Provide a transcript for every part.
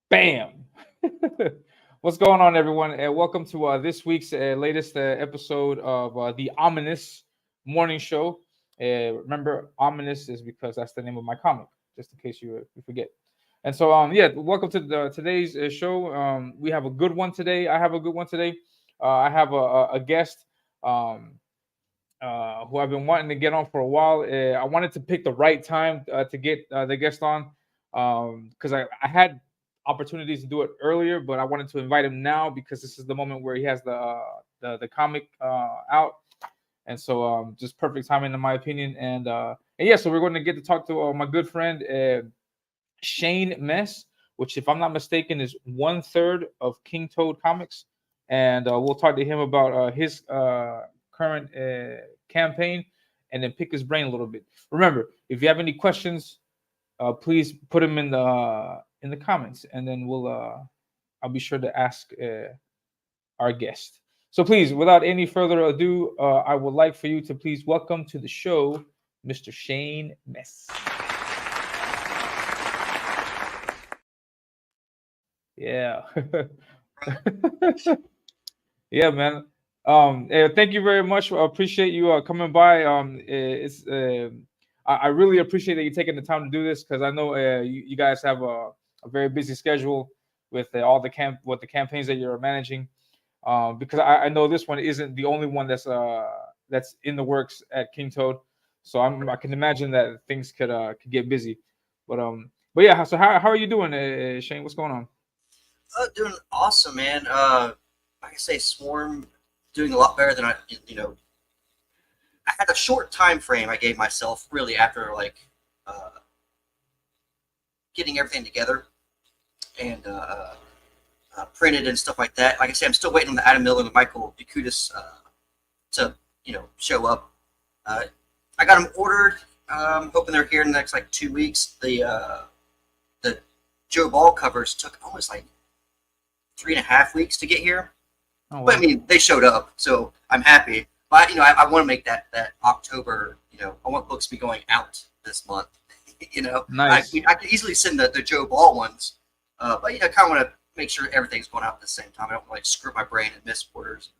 Bam! What's going on, everyone? Welcome to this week's latest episode of the Ominus Morning Show. Remember, Ominous is because that's the name of my comic, just in case you forget. And so, welcome to today's show. We have a good one today. I have a good one today. I have a guest um, who I've been wanting to get on for a while. I wanted to pick the right time to get the guest on because I had opportunities to do it earlier, but I wanted to invite him now because this is the moment where he has the comic out, and so just perfect timing in my opinion. And yeah, so we're going to get to talk to my good friend Shane Mess, which, if I'm not mistaken, is 1/3 of King Toad Comics, and we'll talk to him about his current campaign, and then pick his brain a little bit. Remember, if you have any questions, please put them in the comments, and then I'll be sure to ask our guest. So please, without any further ado, I would like for you to please welcome to the show, Mr. Shane Mess. Yeah. Yeah, man. Thank you very much. I appreciate you coming by. I really appreciate that you taking the time to do this because I know you guys have a very busy schedule with all the campaigns that you're managing. Because I know this one isn't the only one that's in the works at King Toad, so I can imagine that things could get busy. But yeah. So how are you doing, Shane? What's going on? Doing awesome, man. Like I say, Swarm doing a lot better than I had a short time frame I gave myself really after uh, getting everything together and printed and stuff like that. Like I say, I'm still waiting on the Adam Miller and Michael Yakutis to show up. I got them ordered. Hoping they're here in the next 2 weeks. The Joe Ball covers took almost 3.5 weeks to get here. Oh, But I wow. mean, they showed up, so I'm happy. But I want to make that October. I want books to be going out this month. Nice. I could easily send the Joe Ball ones, but I kind of want to make sure everything's going out at the same time. I don't want to screw my brain and miss orders,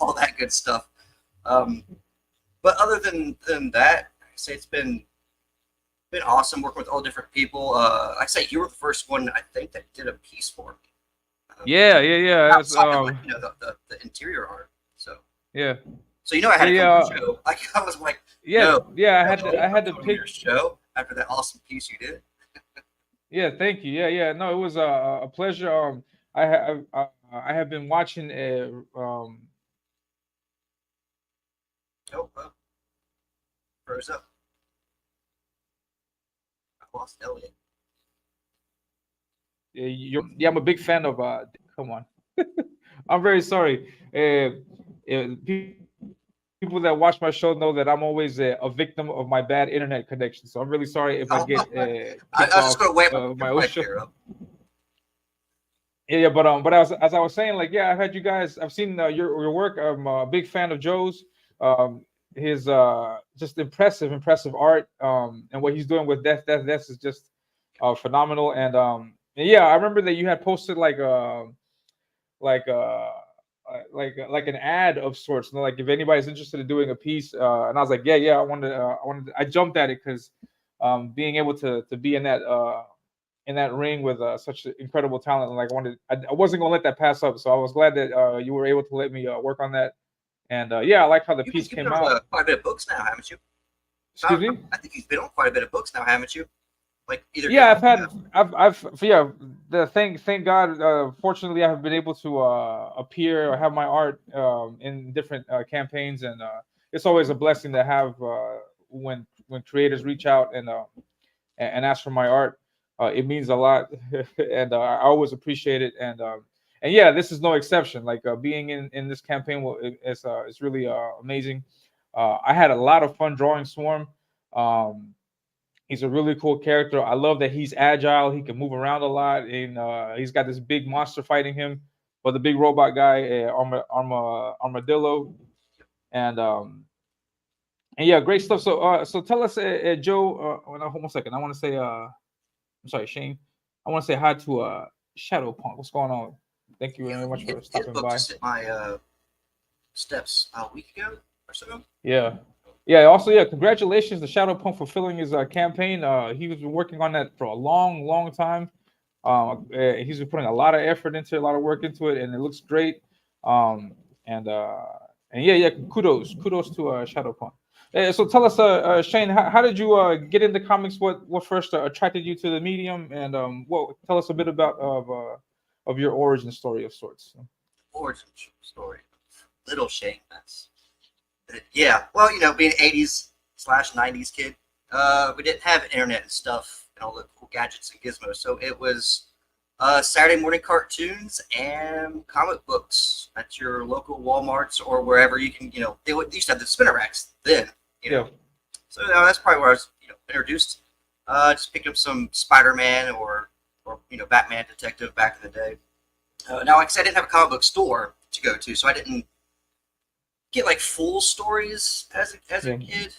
all that good stuff. Um, but other than that, I say it's been awesome working with all different people. Like I say, you were the first one I think that did a piece for me. Yeah. Outside of the interior art. So Yeah, I had yeah, to come yeah, to your show. I was like, yeah, no, yeah. no, I I'm had to coming to pick. your show after that awesome piece you did. Yeah, thank you. Yeah. No, it was a pleasure. I have been watching. Oh, froze up. I lost Elliot. I'm a big fan of. Come on, I'm very sorry. People that watch my show know that I'm always a victim of my bad internet connection. So I'm really sorry if I Oh, get I kicked was just off going to wait my your own mic show. there up. Yeah, but as I was saying, yeah, I've had you guys. I've seen your work. I'm a big fan of Joe's. His just impressive art. And what he's doing with Death is just phenomenal. And yeah, I remember that you had posted like uh like an ad of sorts. Like if anybody's interested in doing a piece, and I was like, yeah, I jumped at it because being able to be in that ring with such incredible talent. And like I wasn't gonna let that pass up. So I was glad that you were able to let me work on that. And yeah, I like how the piece You've been came on out. quite a bit of books now, haven't you? Excuse me. I think you've been on quite a bit of books now, haven't you? Like either Yeah, you know, yeah. The thank God. Fortunately, I have been able to appear or have my art in different campaigns, and it's always a blessing to have when creators reach out and ask for my art. It means a lot, and I always appreciate it. And yeah, this is no exception. Like being in this campaign it's really amazing. I had a lot of fun drawing Swarm. Um, he's a really cool character. I love that he's agile. He can move around a lot, and he's got this big monster fighting him, but the big robot guy, Armadillo, and yeah, great stuff. So tell us, Joe. Hold on 1 second. I want to say, I'm sorry, Shane. I want to say hi to Shadow Punk. What's going on? Thank you Yeah, very much for his stopping book by. just hit my steps a week ago or so. Yeah. Yeah. Also, yeah. Congratulations to Shadow Punk for filling his campaign. He was been working on that for a long, long time. He's been putting a lot of effort into it, a lot of work into it, and it looks great. Um, and uh, and yeah. Kudos to Shadow Punk. So tell us, Shane, how did you get into comics? What first attracted you to the medium? And tell us a bit about of your origin story of sorts. Origin story. Little Shane. Yeah. Well, being an '80s/'90s kid, we didn't have internet and stuff and all the cool gadgets and gizmos. So it was Saturday morning cartoons and comic books at your local WalMarts or wherever you can. They used to have the spinner racks then. Yeah. So that's probably where I was, introduced. Just picking up some Spider-Man or Batman Detective back in the day. Now, like I said, I didn't have a comic book store to go to, so I didn't get like full stories as a kid,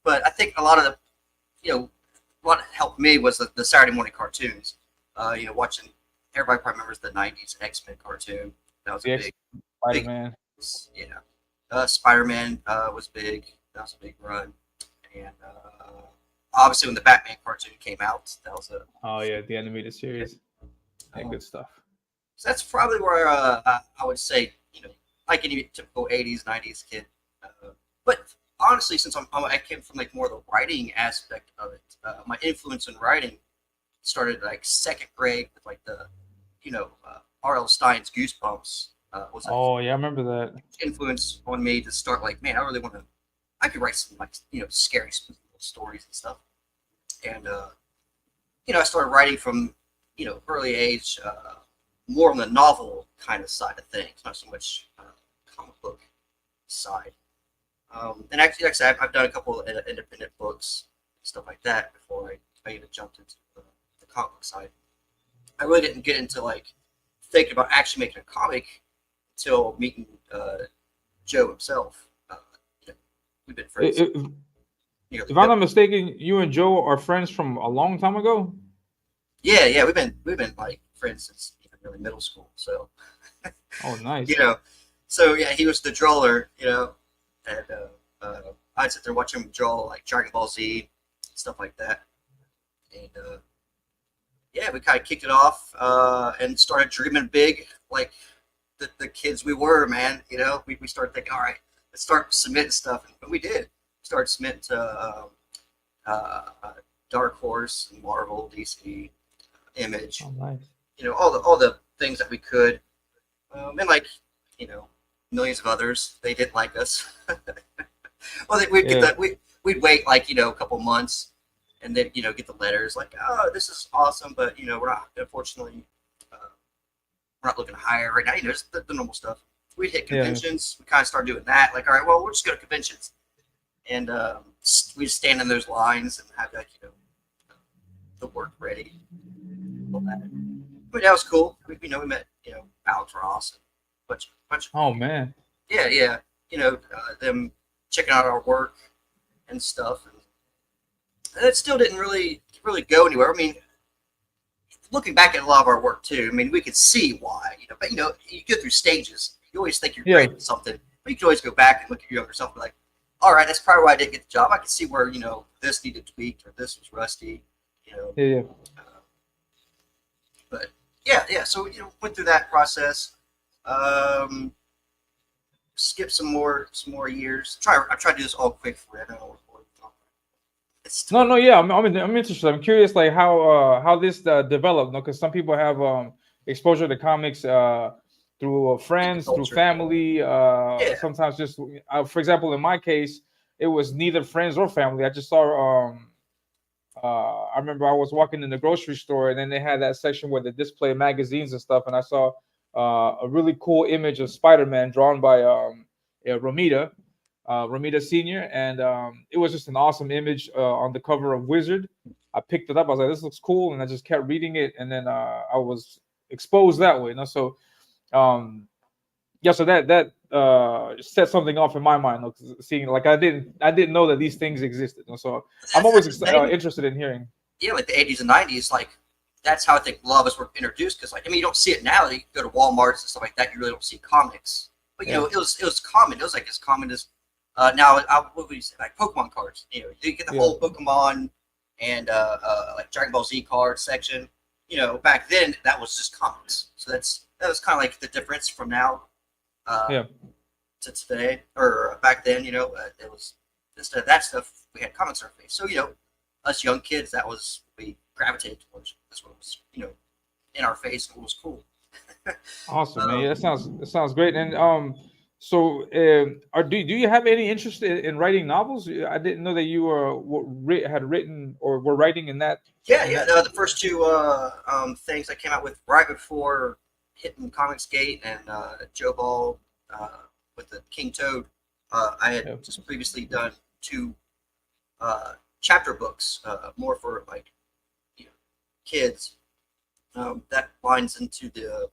But I think a lot of what helped me was the Saturday morning cartoons. Watching. Everybody probably remembers the '90s X-Men cartoon. That was a big Spider-Man. Spider-Man was big. That was a big run, and obviously when the Batman cartoon came out, that was the animated series. Yeah, good stuff. So that's probably where I would say, like any typical '80s, '90s kid. But honestly, since I came from like more of the writing aspect of it, my influence in writing started like second grade with like the, R.L. Stein's Goosebumps. Was I remember that influence on me to start like, man, I could write some like scary spooky stories and stuff. And I started writing from early age. More on the novel kind of side of things, not so much comic book side. And actually, like I said, I've done a couple of independent books, stuff like that, before I even jumped into the comic book side. I really didn't get into like thinking about actually making a comic until meeting Joe himself. We've been friends. If I'm not mistaken, you and Joe are friends from a long time ago. Yeah, we've been like friends since really middle school. So, oh, nice. So yeah, he was the drawer, and I'd sit there watching him draw like Dragon Ball Z, stuff like that. And yeah, we kind of kicked it off and started dreaming big, like the kids we were, man. We started thinking, all right, let's start submitting stuff, and we did. Start submitting to Dark Horse, Marvel, DC, Image. Oh, nice. All the things that we could, and like millions of others, they didn't like us. Well, we'd get that. We'd wait like a couple months, and then get the letters like, oh, this is awesome, but we're not, unfortunately, we're not looking to hire right now. Just the normal stuff. We'd hit conventions. We kind of started doing that. Like, all right, well, we'll just go to conventions, and we just stand in those lines and have like the work ready. All that. But that was cool. We met Alex Ross and bunch. Oh man. Yeah. Them checking out our work and stuff, and it still didn't really go anywhere. I mean, looking back at a lot of our work too, I mean, we could see why. But you go through stages. You always think you're great at something, but you can always go back and look at your younger self and be like, all right, that's probably why I didn't get the job. I could see where this needed tweaked or this was rusty. Yeah. But yeah. So went through that process. Skip some more years. I try to do this all quick for you. I don't know No, yeah. I'm interested. I'm curious, like how this developed. Because some people have exposure to comics through friends, through family. Sometimes just, for example, in my case, it was neither friends or family. I just saw. I remember I was walking in the grocery store, and then they had that section where they display magazines and stuff, and I saw a really cool image of Spider-Man drawn by Romita Senior, and it was just an awesome image on the cover of Wizard. I picked it up. I was like, "This looks cool," and I just kept reading it, and then I was exposed that way. So, so that set something off in my mind. Seeing like I didn't know that these things existed. So I'm always interested in hearing. Like the '80s and '90s, like that's how I think a lot of us were introduced. Because, like, I mean, you don't see it now. You go to Walmarts and stuff like that, you really don't see comics. But, you know, it was common. It was like as common as now, what would you say, like Pokemon cards. You know, you get the whole Pokemon and like Dragon Ball Z card section. You know, back then that was just comics. So that was kind of like the difference from now to today, or back then. You know, it was instead of that stuff, we had comics on our face. So, you know, us young kids, that was we gravitated towards. That's what was, you know, in our face and what was cool. Awesome, man. Yeah, that sounds great. And so do you have any interest in writing novels? I didn't know that you had written or were writing in that. Yeah. The first two things I came out with right before hitting Comicsgate and Joe Ball with the King Toad. I had just previously done two chapter books, more for like, you know, kids. That lines into the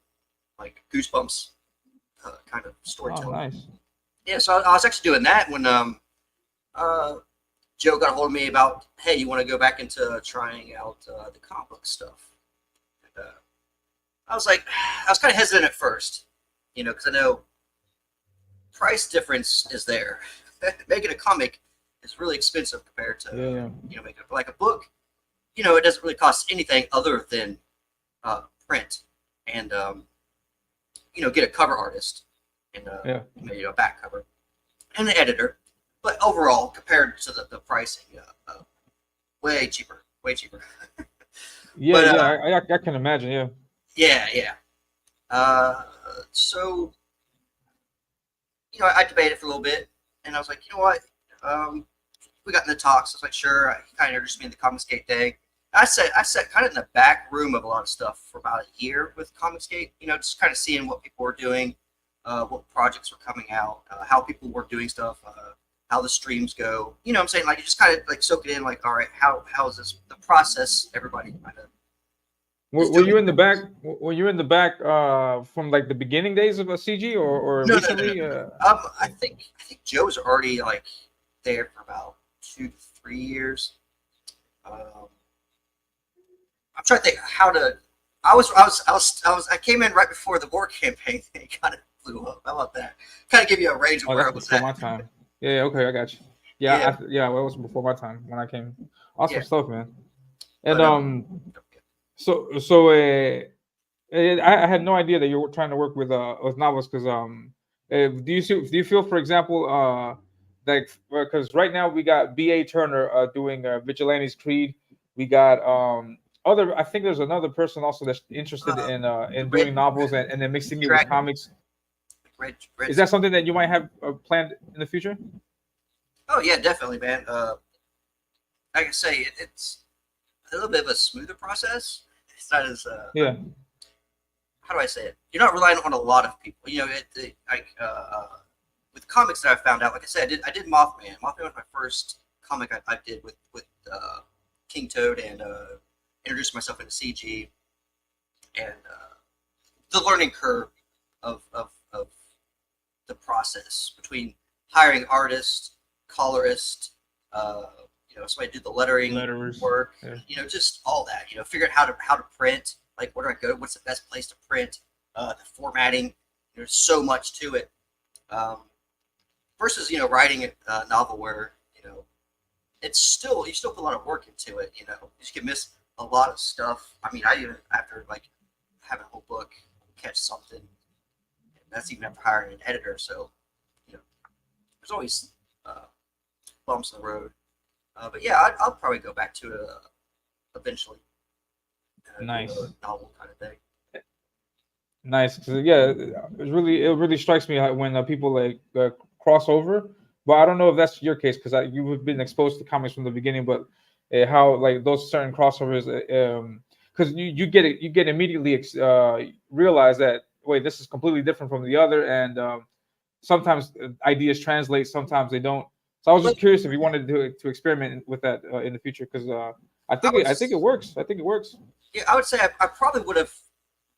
like Goosebumps kind of storytelling. Oh, nice. Yeah, so I was actually doing that when Joe got a hold of me about, hey, you want to go back into trying out the comic book stuff? And, I was kind of hesitant at first, you know, because I know price difference is there. Making a comic is really expensive compared to you know, making like a book. You know, it doesn't really cost anything other than print and you know, get a cover artist and maybe a back cover and the editor. But overall, compared to the pricing, way cheaper. Yeah, I can imagine. Yeah. So, you know, I debated for a little bit, and I was like, you know what? We got in the talks. I was like, sure. He kind of introduced me to the Comicsgate day. I sat kind of in the back room of a lot of stuff for about a year with Comicsgate. You know, just kind of seeing what people were doing, what projects were coming out, how people were doing stuff, how the streams go. You know what I'm saying? Like, you just kind of like soak it in. Like, all right, how is this the process? Everybody kind of. Were you in the back? Were you in the back from like the beginning days of a CG or No, recently? No. I think Joe's already like there for about 2 to 3 years. I'm trying to think how to. I came in right before the war campaign thing kind of blew up. How about that? Kind of give you a range of where I was before at. my time. Yeah, okay, I got you. Yeah. Well, it was before my time when I came. Awesome stuff, man. And I had no idea that you were trying to work with novels because do you feel, for example, like because right now we got B.A. Turner doing Vigilante's Creed. We got I think there's another person also that's interested in doing novels and then mixing it with comics. Is that something that you might have planned in the future? Oh yeah, definitely, man. Like I say, it's a little bit of a smoother process. It's not as how do I say it? You're not relying on a lot of people. You know, with comics that I found out, like I said, I did Mothman. Mothman was my first comic I did with King Toad and introduced myself into CG and the learning curve of the process between hiring artists, colorists, you know, somebody do the lettering work, you know, just all that, you know, figure out how to print, like where do I go, what's the best place to print, the formatting. There's so much to it, versus, you know, writing a novel where, you know, you still put a lot of work into it. You know, you can miss a lot of stuff. I mean, I even after like having a whole book catch something. That's even after hiring an editor. So, you know, there's always bumps in the road. But yeah, I'll probably go back to it eventually. Nice. Novel kind of thing. Nice. Yeah, it really strikes me when people like cross over. But I don't know if that's your case because you've been exposed to comics from the beginning. But how like those certain crossovers, because you get immediately realize that wait, this is completely different from the other, and sometimes ideas translate, sometimes they don't. So I was just curious if you wanted to experiment with that in the future because I think it works. I think it works. Yeah, I would say I probably would have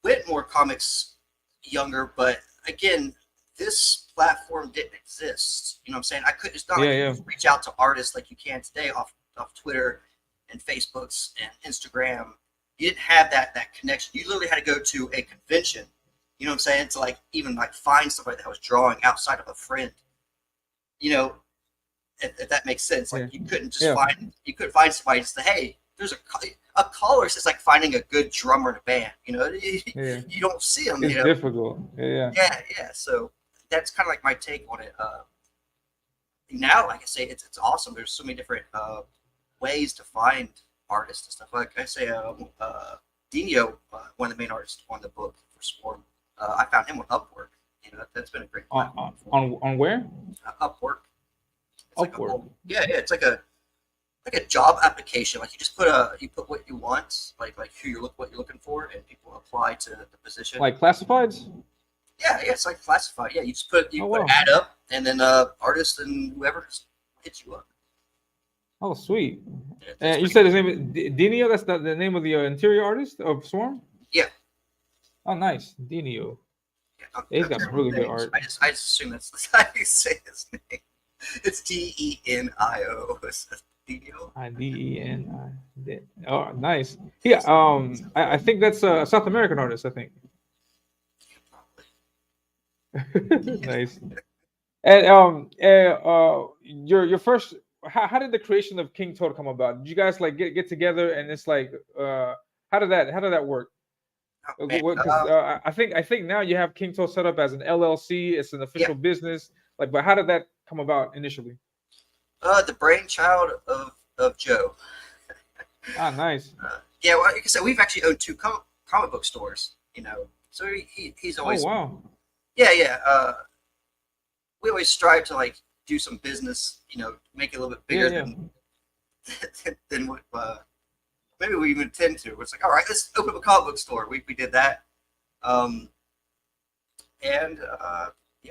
went more comics younger, but again, this platform didn't exist. You know what I'm saying? I could. It's not like you reach out to artists like you can today off Twitter and Facebooks and Instagram. you didn't have that connection. You literally had to go to a convention. You know what I'm saying? To like even like find somebody that was drawing outside of a friend. You know, if that makes sense. Like you couldn't just find somebody and say, hey, there's a colorist is like finding a good drummer in a band. You know, you don't see them. It's difficult. Yeah. So that's kind of like my take on it. Now, like I say, it's awesome. There's so many different ways to find artists and stuff. Like I say, Dino, one of the main artists on the book for Swarm, I found him on Upwork. You know, that's been a great on where? Upwork. Upwork. It's like a job application. Like you put what you want, like what you're looking for, and people apply to the position. Like classifieds. Yeah, it's like classified. Yeah, you just put an ad up, and then artists and whoever hits you up. Oh, sweet. And you said his name is Dinio. That's the name of the interior artist of Swarm. Yeah. Oh, nice, Dinio. Yeah, he's got some really good art. I just assume that's how you say his name. It's Denio. Dinio. Deni. Oh, nice. Yeah. I think that's a South American artist. I think. Nice. And your first, how did the creation of King Toad come about? Did you guys like get together and it's like how did that work? Because I think now you have King Toad set up as an LLC. It's an official business. Like, but how did that come about initially? The brainchild of Joe. Ah, nice. Well, like I said, we've actually owned 2 comic book stores. You know, so he's always. Oh wow. Yeah. We always strive to like do some business. You know, make it a little bit bigger than what maybe we even intend to. It's like, all right, let's open up a comic book store. We did that.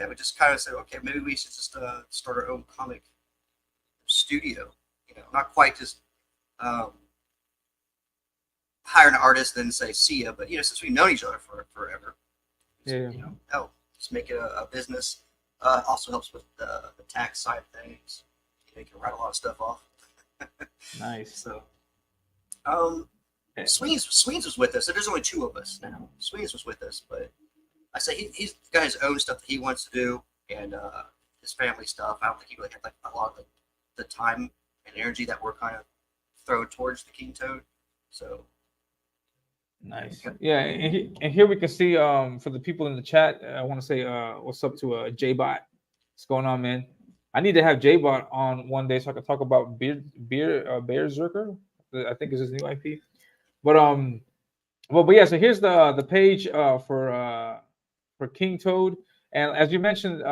We just kind of said, okay, maybe we should just start our own comic studio. You know, not quite just hire an artist and say see ya, but you know, since we've known each other for forever, you know, just make it a business. Also helps with the tax side of things. You can write a lot of stuff off. Nice. So, Sweens was with us. So there's only 2 of us now. Sweens was with us, but I say he's got his own stuff that he wants to do, and his family stuff. I don't think he really had like a lot of the time and energy that we're kind of throwing towards the King Toad. So nice. Yeah, and here we can see for the people in the chat, I want to say what's up to J-Bot. What's going on, man? I need to have J-Bot on one day so I can talk about Bear Zerker. I think is his new IP. But yeah. So here's the page for King Toad, and as you mentioned,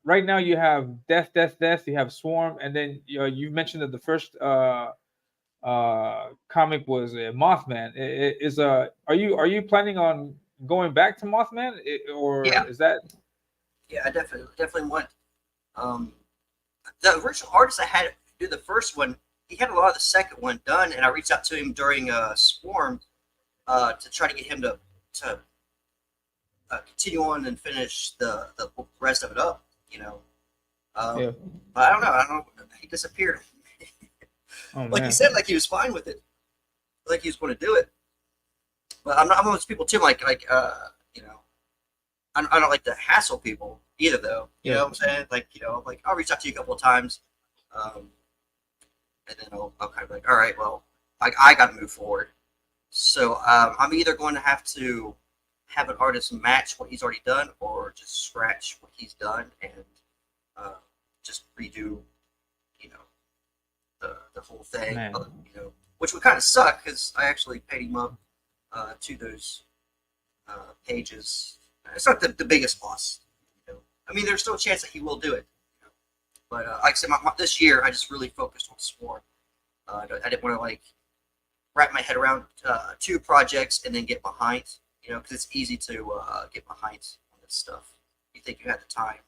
right now you have Death. You have Swarm, and then you mentioned that the first comic was Mothman. Are you planning on going back to Mothman, is that? Yeah, I definitely want. The original artist I had do the first one, he had a lot of the second one done, and I reached out to him during Swarm to try to get him to continue on and finish the rest of it up. You know, but I don't know. He disappeared. Oh, like he said, like he was fine with it, like he was going to do it. But I'm one of those people too. Like you know, I don't like to hassle people either, though. You know what I'm saying? Like, you know, like I'll reach out to you a couple of times, and then I'll kind of be like, all right, well, I got to move forward. So I'm either going to have to have an artist match what he's already done, or just scratch what he's done and just redo, you know, the whole thing. You know, which would kind of suck because I actually paid him up to those pages. It's not the biggest loss. You know? I mean, there's still a chance that he will do it. You know? But like I said, this year I just really focused on Swarm. I didn't want to like wrap my head around 2 projects and then get behind. You know, because it's easy to get behind on this stuff. You think you have the time,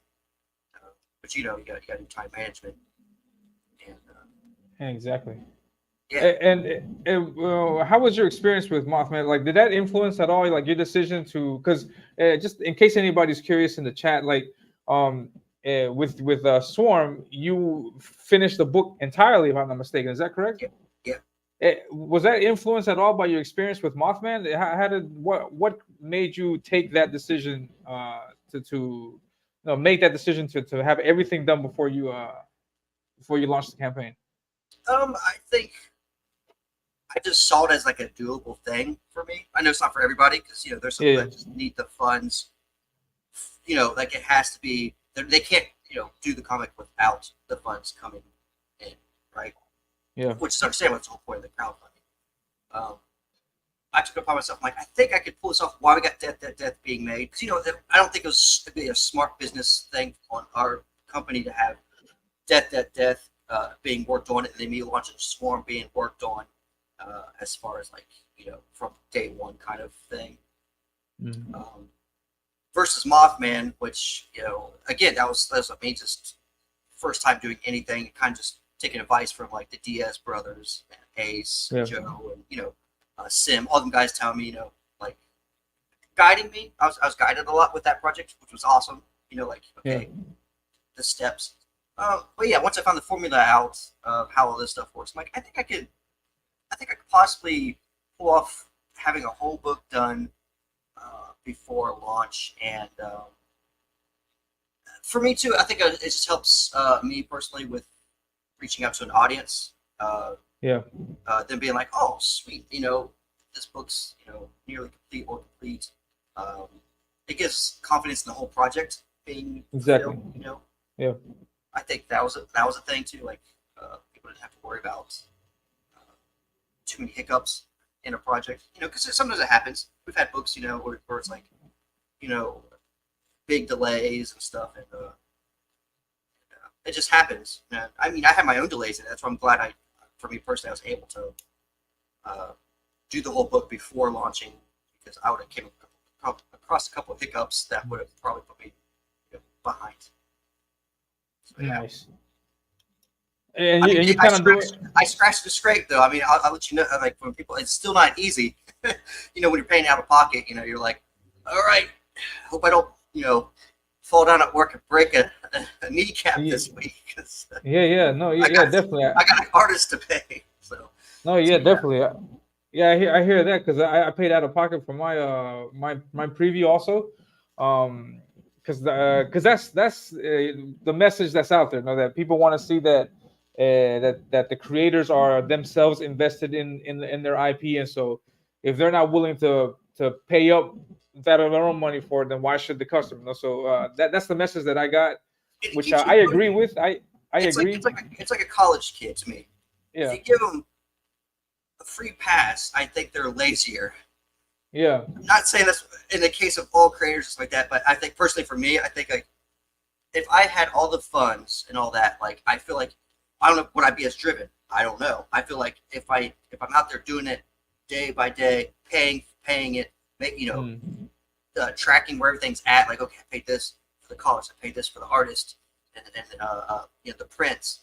but you know you got to do time management. And exactly. Yeah. And how was your experience with Mothman? Like, did that influence at all, like your decision to? Because just in case anybody's curious in the chat, like, with Swarm, you finished the book entirely, if I'm not mistaken. Is that correct? Yeah. Was that influenced at all by your experience with Mothman? How did what made you take that decision to make that decision to have everything done before you launched the campaign? I think I just saw it as like a doable thing for me. I know it's not for everybody because there's some Yeah, that just need the funds. Like it has to be. They can't do the comic without the funds coming in, right? yeah, Which is understandable. That's the whole point of the crowdfunding. I took it upon myself. I'm like, I think I could pull this off while we got Death being made. Because I don't think it'd be a smart business thing on our company to have Death being worked on, and then me launching Swarm being worked on, as far as like from day one kind of thing. mm-hmm. Versus Mothman, which again that was me just first time doing anything, kind of just taking advice from like the Diaz brothers and Ace, Yeah. Joe, and Sim, all them guys telling me, like guiding me. I was guided a lot with that project, which was awesome. Like okay, the steps. But yeah, once I found the formula out of how all this stuff works, I'm like, I think I could possibly pull off having a whole book done before launch, and for me too, I think it just helps me personally with reaching out to an audience. Them being like, oh, sweet, this book's nearly complete or complete. It gives confidence in the whole project being Exactly. fulfilled, Yeah. I think that was a thing too. Like people didn't have to worry about too many hiccups in a project, because sometimes it happens. We've had books, where it's like, big delays and stuff, and it just happens. I mean, I had my own delays in it. That's why I'm glad for me personally, I was able to do the whole book before launching, because I would have came across a couple of hiccups that would have probably put me behind. So, yeah. Nice. And you kind of do it. I scratched the scrape though. I mean, I'll let you know. Like when people, it's still not easy. When you're paying out of pocket, you're like, all right, hope I don't, fall down at work and break a kneecap this week. Definitely. I got artists to pay. So. No, yeah, definitely. Yeah, I hear that because I paid out of pocket for my preview also, because that's the message that's out there. That people want to see that that the creators are themselves invested in their IP, and so if they're not willing to pay up that of their own money for it, then why should the customer? So that's the message that I got, which I agree with. I agree. It's like a college kid to me. Yeah. If you give them a free pass, I think they're lazier. Yeah. I'm not saying that's in the case of all creators just like that, but I think personally for me, I think like if I had all the funds and all that, like I feel like I don't know, would I be as driven? I don't know. I feel like if I'm out there doing it day by day, paying it, tracking where everything's at, like okay, I paid this for the college, I paid this for the artist, and the prints.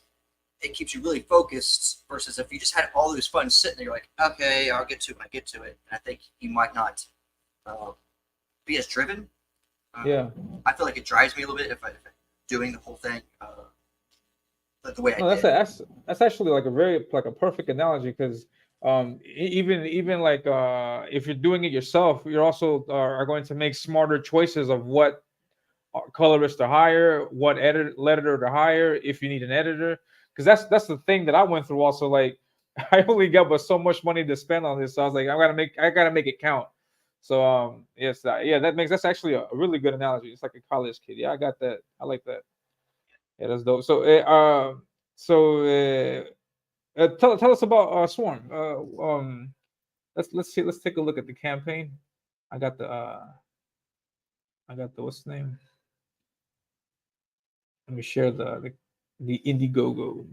It keeps you really focused versus if you just had all those funds sitting there, you're like, okay, I'll get to it when I get to it. And I think you might not be as driven. I feel like it drives me a little bit if I'm doing the whole thing the way I did. That's actually like a perfect analogy because even like if you're doing it yourself, you're also are going to make smarter choices of what colorist to hire, what editor to hire, if you need an editor. Because that's the thing that I went through also. Like I only got but so much money to spend on this, so I was like, I gotta make it count. So that's actually a really good analogy. It's like a college kid. Yeah, I got that. I like that. Yeah, that's dope. So tell us about Swarm. Let's see. Let's take a look at the campaign. I got the what's the name? Let me share the Indiegogo.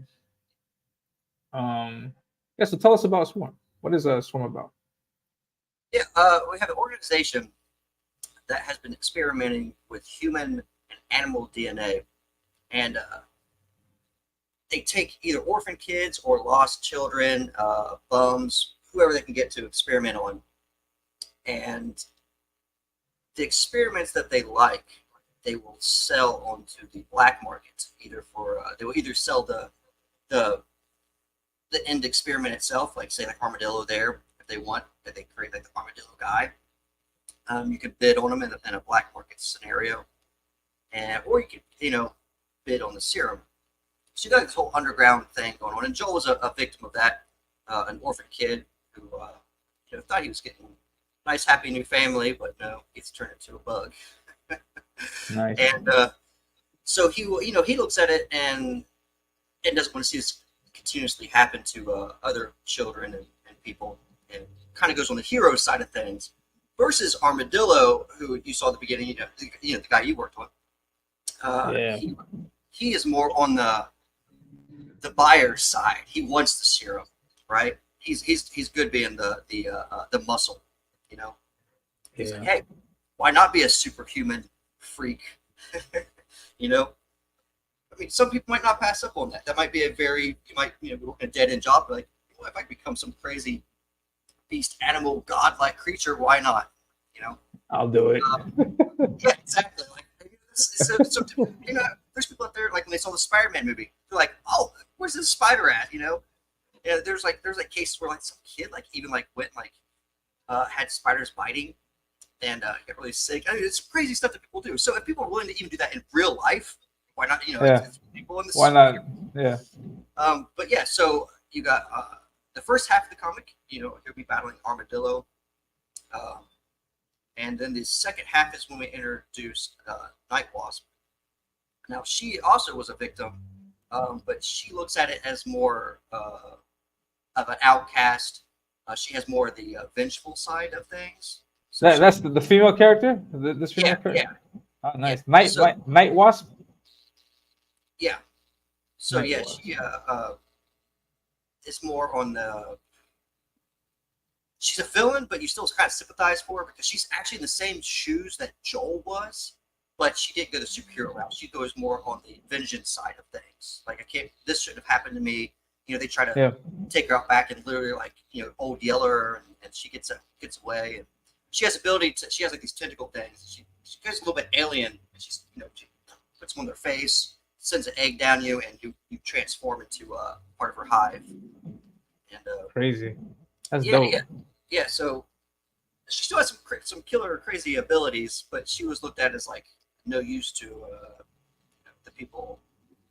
So tell us about Swarm. What is Swarm about? Yeah, we have an organization that has been experimenting with human and animal DNA, and they take either orphan kids or lost children, bums, whoever they can get to experiment on, and the experiments that they like, they will sell onto the black market. Either for they will either sell the the end experiment itself, like say like Armadillo there, if they want, if they create like the Armadillo guy, you could bid on them in a black market scenario, and or you could bid on the serum. So you got this whole underground thing going on, and Joel was a victim of that, an orphan kid who thought he was getting a nice, happy new family, but no, he's turned into a bug. Nice. And so he looks at it and doesn't want to see this continuously happen to other children and people, and kind of goes on the hero side of things. Versus Armadillo, who you saw at the beginning, the guy you worked on. He is more on the buyer's side. He wants the serum, right? He's good being the muscle, He's like, hey, why not be a superhuman freak? I mean, some people might not pass up on that. That might be you might be working a dead end job, like, if I become some crazy beast, animal, godlike creature, why not? I'll do it. Yeah, exactly. Like, so there's people out there, like when they saw the Spider-Man movie, they're like, oh, where's this spider at? Yeah, there's cases where like some kid even went had spiders biting and got really sick. I mean, it's crazy stuff that people do. So if people are willing to even do that in real life, why not? It's people in this. Why not? Yeah. But yeah, so you got the first half of the comic. He'll be battling Armadillo, and then the second half is when we introduced Night Wasp. Now she also was a victim, but she looks at it as more of an outcast. She has more of the vengeful side of things. So That's the female character. This female character. Yeah. Oh, nice. Yeah. Night Wasp. Yeah. So Night yeah, Wasp. she is more on the. She's a villain, but you still kind of sympathize for her because she's actually in the same shoes that Joel was, but she didn't go the superhero route. She goes more on the vengeance side of things. Like, this shouldn't have happened to me. They try to take her out back and literally old Yeller, and she gets away. And she has she has like these tentacle things. She gets a little bit alien. And she puts them on their face, sends an egg down you, and you transform into part of her hive. And crazy. That's dope. Yeah. So she still has some killer crazy abilities, but she was looked at as like no use to the people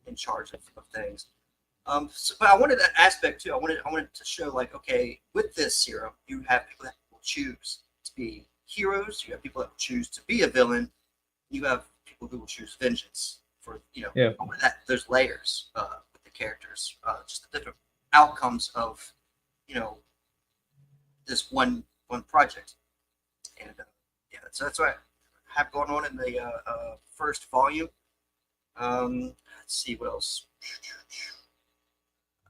in charge of things. But I wanted that aspect too. I wanted to show okay, with this serum, you have people that will choose to be heroes. You have people that will choose to be a villain. You have people who will choose vengeance for I wanted there's layers with the characters, just the different outcomes of this one project, and so that's what I have going on in the first volume. Let's see what else.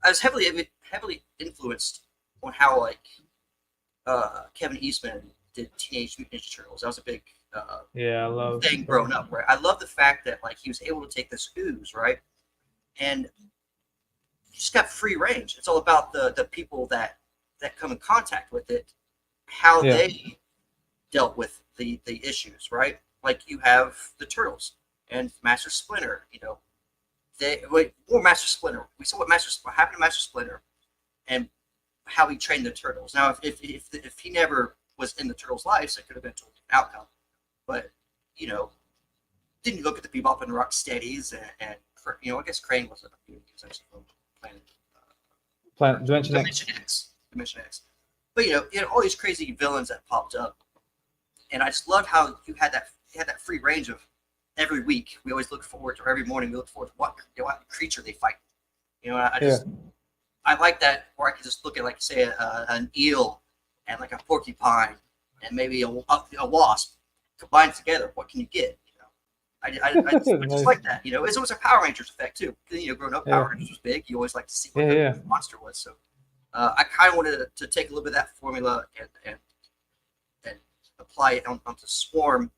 I was heavily influenced on how Kevin Eastman did Teenage Mutant Ninja Turtles. That was a big I love thing growing up, right? I love the fact that he was able to take this ooze, right, and you just got free range. It's all about the people that come in contact with it, how they dealt with the issues, right? Like you have the Turtles and Master Splinter, more Master Splinter. We saw what happened to Master Splinter and how he trained the Turtles. Now, if he never was in the Turtles' lives, it could have been a totally different outcome. But didn't you look at the Bebop and Rocksteadies and I guess Crane was actually from Dimension X. But all these crazy villains that popped up, and I just loved how you had that free range of every week. We always look forward to, or every morning we look forward to what creature they fight. I like that, where I could just look at say an eel and a porcupine and maybe a wasp combined together. What can you get? I just like that. It's almost a Power Rangers effect too. Growing up, Power Rangers was big. You always like to see what the monster was. So I kind of wanted to take a little bit of that formula and apply it onto Swarm,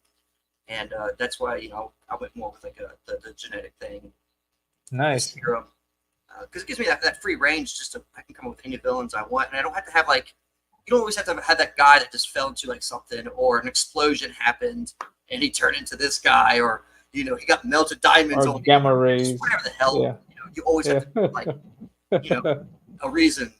and that's why I went more with the genetic thing. Nice. Serum, because it gives me that free range. I can come up with any villains I want, and I don't have to have you don't always have to have that guy that just fell into something, or an explosion happened and he turned into this guy, or he got melted diamonds or gamma rays, whatever the hell. You always have to a reason.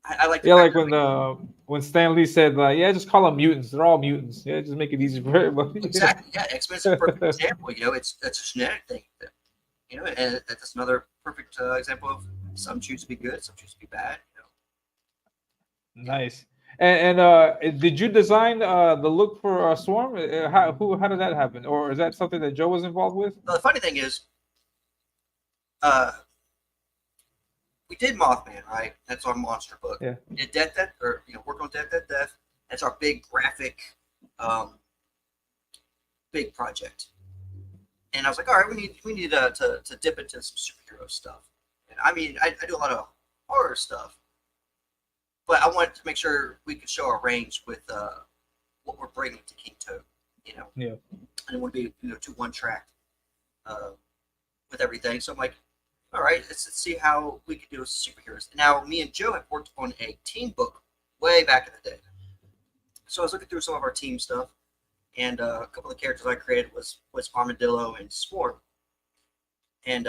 I like the Yeah, fact like that when Stan Lee said, like, yeah, just call them mutants. They're all mutants. Yeah, just make it easy for everybody. exactly, yeah, X-Men is a perfect example. It's a genetic thing. And that's another perfect example of some choose to be good, some choose to be bad. Yeah. Nice. And did you design the look for Swarm? How did that happen? Or is that something that Joe was involved with? The funny thing is, uh, we did Mothman, right? That's our monster book. Yeah. We did Death, or work on Death. That's our big graphic, um, big project. And I was like, all right, we need to dip into some superhero stuff. And I mean, I do a lot of horror stuff, but I wanted to make sure we could show our range with what we're bringing to King Toad. Yeah. I didn't want to be too one track with everything. So I'm like, all right, let's see how we can do with superheroes. Now, me and Joe have worked on a team book way back in the day. So I was looking through some of our team stuff, and a couple of characters I created was Armadillo and Swarm. And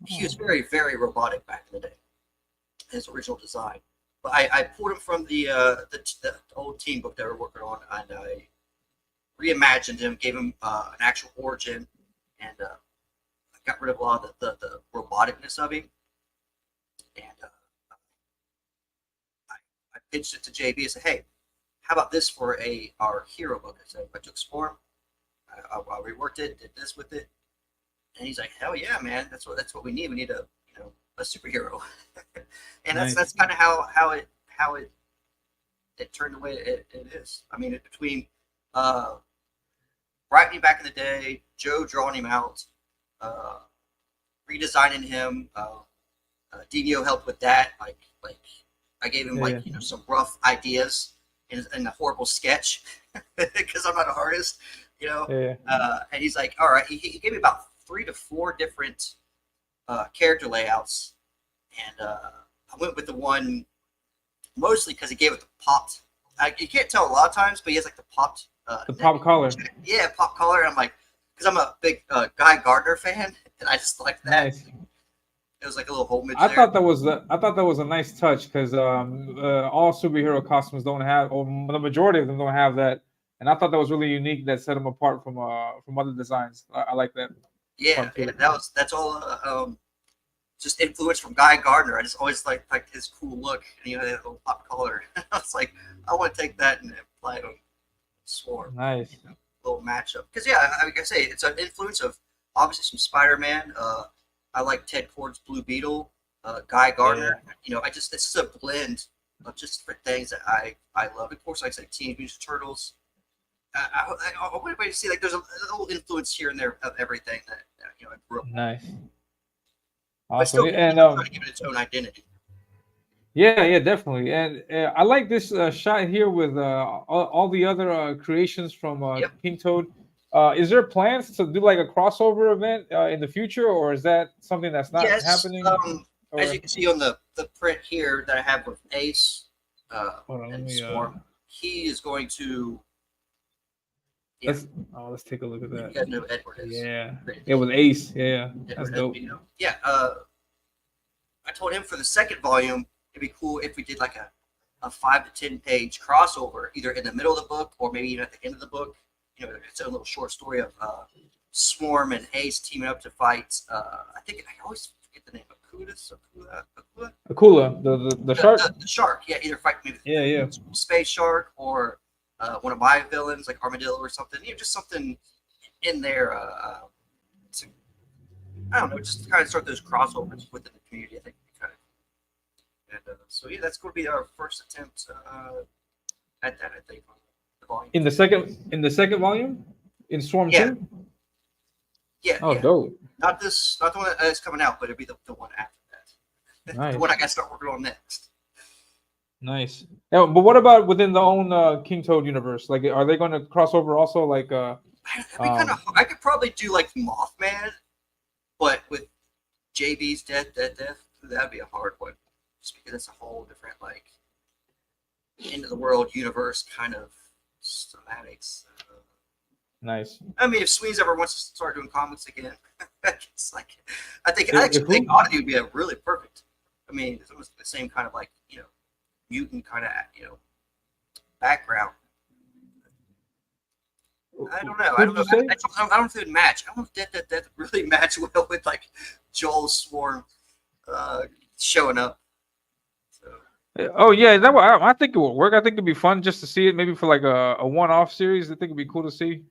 he was very, very robotic back in the day, his original design. But I pulled him from the old team book that we were working on, and I reimagined him, gave him an actual origin, and got rid of a lot of the roboticness of him. And I pitched it to JB and said, hey, how about this for our hero book? I said, I took Swarm, I reworked it, did this with it. And he's like, hell yeah, man, that's what we need. We need a superhero. And Nice. that's kind of how it turned the way it is. I mean, between writing back in the day, Joe drawing him out, redesigning him. DVO helped with that. Like I gave him some rough ideas in a horrible sketch because I'm not an artist, Yeah. And he's like, all right. He gave me about 3 to 4 different character layouts, and I went with the one mostly because he gave it the popped. You can't tell a lot of times, but he has like the popped. The pop collar. Yeah, pop collar. And I'm like, because I'm a big Guy Gardner fan, and I just like that. Nice. It was like a little homage. I thought that was a nice touch because all superhero costumes don't have, or the majority of them don't have that, and I thought that was really unique. That set them apart from other designs. I like that. Yeah, that's all just influence from Guy Gardner. I just always liked his cool look, and that little pop color. I was like, I want to take that and apply it on Swarm. Nice. Little matchup, because like I say, it's an influence of obviously some Spider-Man. I like Ted Kord's Blue Beetle, Guy Gardner. Yeah. It's just a blend of just different things that I love. Of course, like I said, Teenage Mutant Turtles. I want everybody to see there's a little influence here and there of everything that I grew up with. Nice. But still, Awesome. And trying to give it its own identity. yeah, definitely. And I like this shot here with all the other creations from King Toad. Is there plans to do like a crossover event in the future, or is that something that's not happening? As you can see on the print here that I have with Ace and Swarm, he is going to. Yeah. Let's take a look at that. You guys know Edward is. Yeah, it was Ace. Yeah, that's dope. Yeah, I told him for the second volume, it'd be cool if we did like a 5 to 10 page crossover, either in the middle of the book or maybe even at the end of the book. It's a little short story of Swarm and Ace teaming up to fight. I think I always forget the name. Akula, the shark. The shark, yeah, either fight maybe space shark or one of my villains like Armadillo or something. Just something in there. I don't know, just to kind of start those crossovers within the community. I think kind of. And so that's going to be our first attempt at that. I think. In the second volume, in Swarm 2? Yeah. Oh, dope. Not the one that's coming out, but it'll be the one after that. Nice. The one I got to start working on next. Nice. Yeah, but what about within the own King Toad universe? Like, are they going to cross over also? Like, I could probably do like Mothman, but with JB's Death, that'd be a hard one, just because it's a whole different like end of the world universe kind of schematics. Nice. I mean, if Sweens ever wants to start doing comics again, it's like I think Oddity would be a really perfect I mean, it's almost the same kind of like mutant kind of background. I don't know. What did you say? I don't know if it would match. I don't know if that really match well with like Joel's Swarm showing up. So. Oh yeah, I think it would work. I think it'd be fun just to see it, maybe for like a one-off series. I think it'd be cool to see.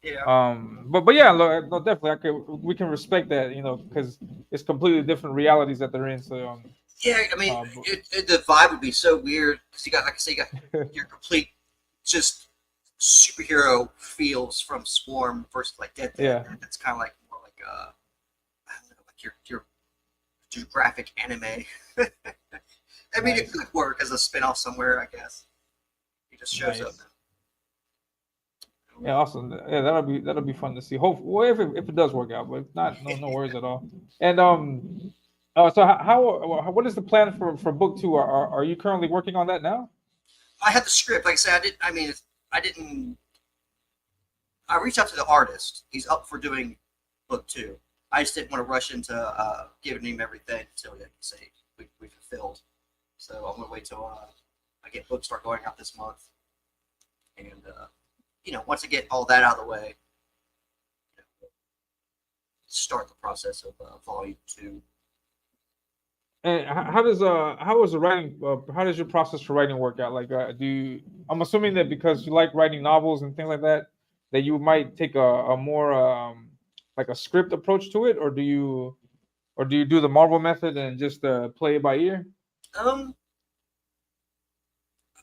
Yeah. But yeah, no, definitely, we can respect that, because it's completely different realities that they're in. So Yeah, I mean, the vibe would be so weird because you got, like I say, you got your complete just superhero feels from Swarm versus like Dead. Yeah. It's kind of like more like I don't know, like your graphic anime. I mean, it could work as a spinoff somewhere, I guess. He just shows up. Yeah, awesome. Yeah, that'll be fun to see. Hope well, if it does work out, but if not, no worries at all. And so how what is the plan for book 2? Are you currently working on that now? I had the script. Like I said, I didn't. I reached out to the artist. He's up for doing book 2. I just didn't want to rush into giving him everything until he say we fulfilled. So I'm gonna wait till I get books start going out this month, and once I get all that out of the way, start the process of volume 2. And how is the writing? How does your process for writing work out? Like, I'm assuming that because you like writing novels and things like that, that you might take a more like a script approach to it, or do you do the Marvel method and just play it by ear?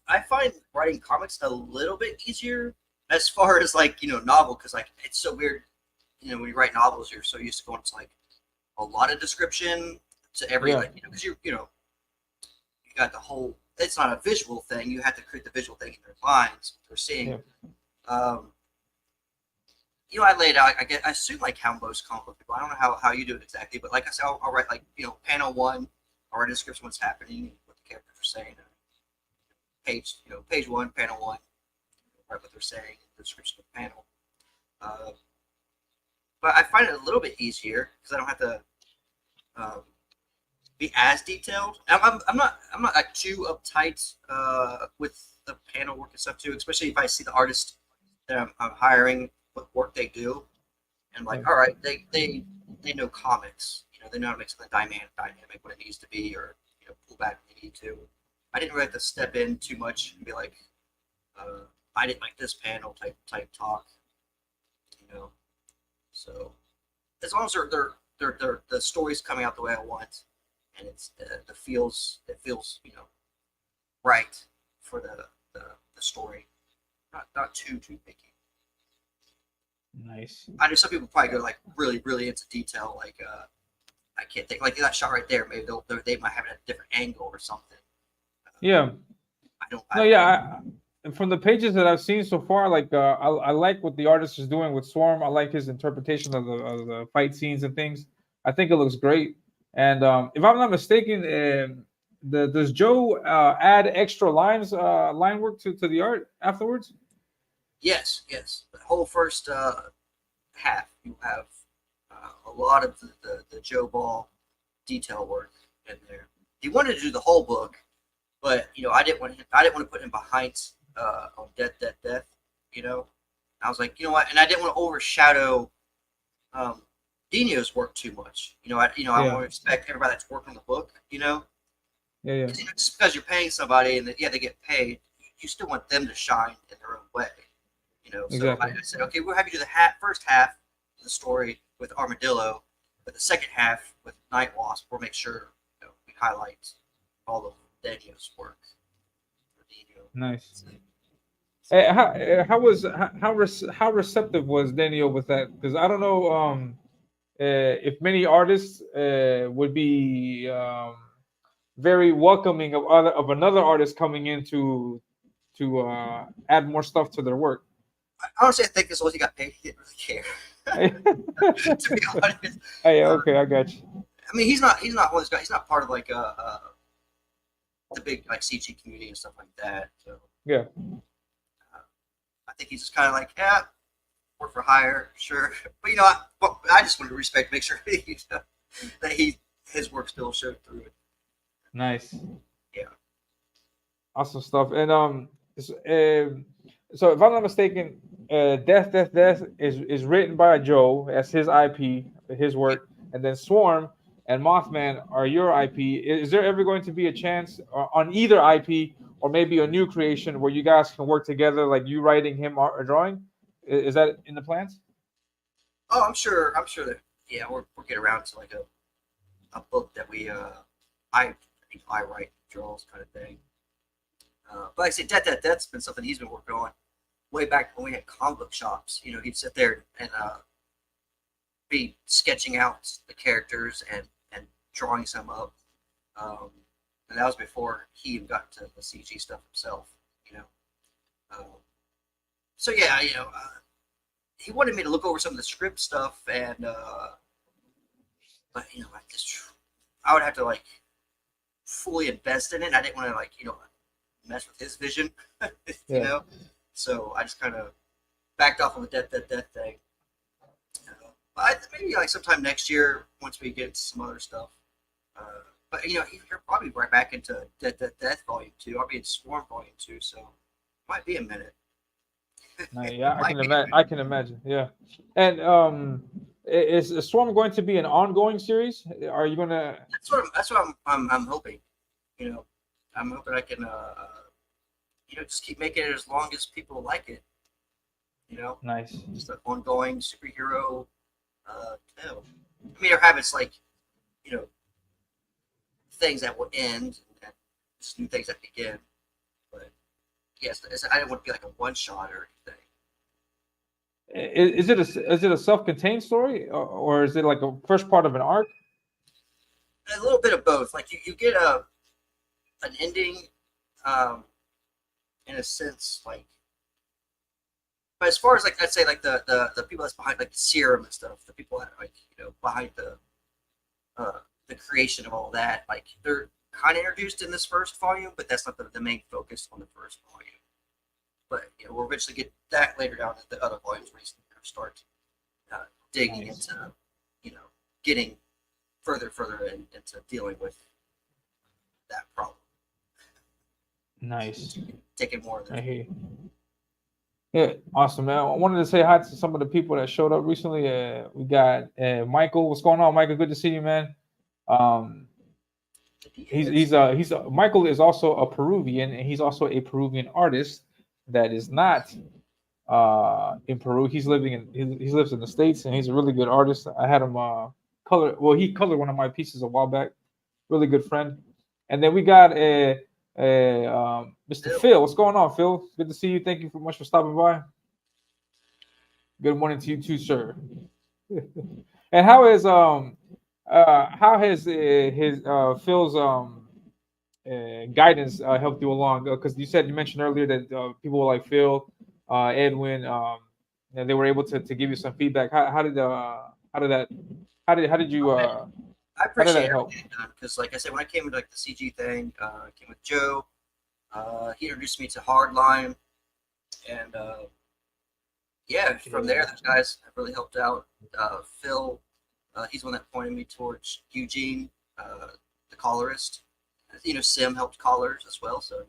I find writing comics a little bit easier as far as like novel, because like it's so weird. When you write novels, you're so used to going to like a lot of description to every like because you got the whole. It's not a visual thing. You have to create the visual thing in their minds. They're seeing. Yeah. I laid out. I assume like how most comic book people. I don't know how you do it exactly, but like I said, I'll write like panel 1. I'll write a description of what's happening, what the characters are saying. Page 1, panel 1. Write what they're saying, the description of the panel. But I find it a little bit easier because I don't have to be as detailed. I'm not like too uptight with the panel work and stuff too, especially if I see the artist that I'm hiring, what work they do, and like, all right, they know comics, they know how to make something dynamic when it needs to be, or pull back when they need to. I didn't really have to step in too much and be like, I didn't like this panel type talk, So as long as they're the story's coming out the way I want, and it feels right for the story, not too picky. Nice. I know some people probably go like really really into detail, like I can't think like that shot right there. Maybe they might have it at a different angle or something. Yeah. From the pages that I've seen so far, like I like what the artist is doing with Swarm. I like his interpretation of the fight scenes and things. I think it looks great. And if I'm not mistaken, does Joe add extra line work to the art afterwards? Yes. The whole first half, you have a lot of the Joe Ball detail work in there. He wanted to do the whole book, but I didn't want to put him behind on Death. I was like, what, and I didn't want to overshadow Dino's work too much. I want to respect everybody that's working on the book. Yeah. Just because you're paying somebody and they get paid, you still want them to shine in their own way. Exactly. So I said, okay, we'll have you do the first half of the story with Armadillo, but the second half with Night Wasp, we'll make sure we highlight all of Daniel's work. Nice. How receptive was Daniel with that? Because I don't know if many artists would be very welcoming of another artist coming in to add more stuff to their work. Honestly, I think as long as he got paid, he didn't really care. To be honest. Hey, okay, I got you. I mean, he's not one of those guys. He's not part of like the big like CG community and stuff like that. So yeah, I think he's just kind of like, work for hire, sure. But I just wanted to respect, make sure that his work still showed through it. Nice. Yeah. Awesome stuff. And so if I'm not mistaken, Death is written by Joe as his IP, his work, and then Swarm and Mothman are your IP. Is there ever going to be a chance on either IP or maybe a new creation where you guys can work together, like you writing, him art or drawing? Is that in the plans? Oh, I'm sure. I'm sure that yeah, we're getting around to like a book that I think I write draws kind of thing. But like I say, Death's been something he's been working on way back when we had comic book shops. You know, he'd sit there and be sketching out the characters and drawing some up. Um, and that was before he even got to the CG stuff himself. You know, um, so yeah, he wanted me to look over some of the script stuff, and but I would have to like fully invest in it. I didn't want to like mess with his vision, you know. So I just kind of backed off on the death thing. Maybe like sometime next year once we get some other stuff. But you're probably right back into Death Volume 2. I'll be in Swarm Volume 2, so might be a minute. Yeah, I can imagine. I can imagine. Yeah, and is Swarm going to be an ongoing series? Are you gonna? That's what I'm hoping. You know, I'm hoping I can just keep making it as long as people like it. You know, Nice. just an ongoing superhero tale. I mean, or have it's like things that will end and just new things that begin. But yes, I didn't want to be like a one shot or anything. Is it a self-contained story or is it like a first part of an arc? A little bit of both. Like you get an ending, in a sense, like. But as far as like I'd say like the people that's behind like the serum and stuff, the people that like behind the creation of all that, like they're kind of introduced in this first volume, but that's not the main focus on the first volume. But we'll eventually get that later down in the other volumes where you start digging into getting further into dealing with that problem. Nice. Taking more of I the hear you. Yeah, awesome, man. I wanted to say hi to some of the people that showed up recently. We got Michael. What's going on, Michael? Good to see you, man. Um, Michael is also a Peruvian, and he's also a Peruvian artist that is not in Peru. He lives in the States, and he's a really good artist. I had him color. Well, he colored one of my pieces a while back. Really good friend. And then we got Mr. Phil. What's going on, Phil? Good to see you. Thank you so much for stopping by. Good morning to you too, sir. And how has his Phil's guidance helped you along? Because you mentioned earlier that people like Phil, Edwin, they were able to give you some feedback. How did you I how did appreciate that help? everything done because, like I said, when I came into like the CG thing, I came with Joe. He introduced me to Hardline, and from there, those guys have really helped out. Phil, he's the one that pointed me towards Eugene, the colorist. Sim helped colors as well. So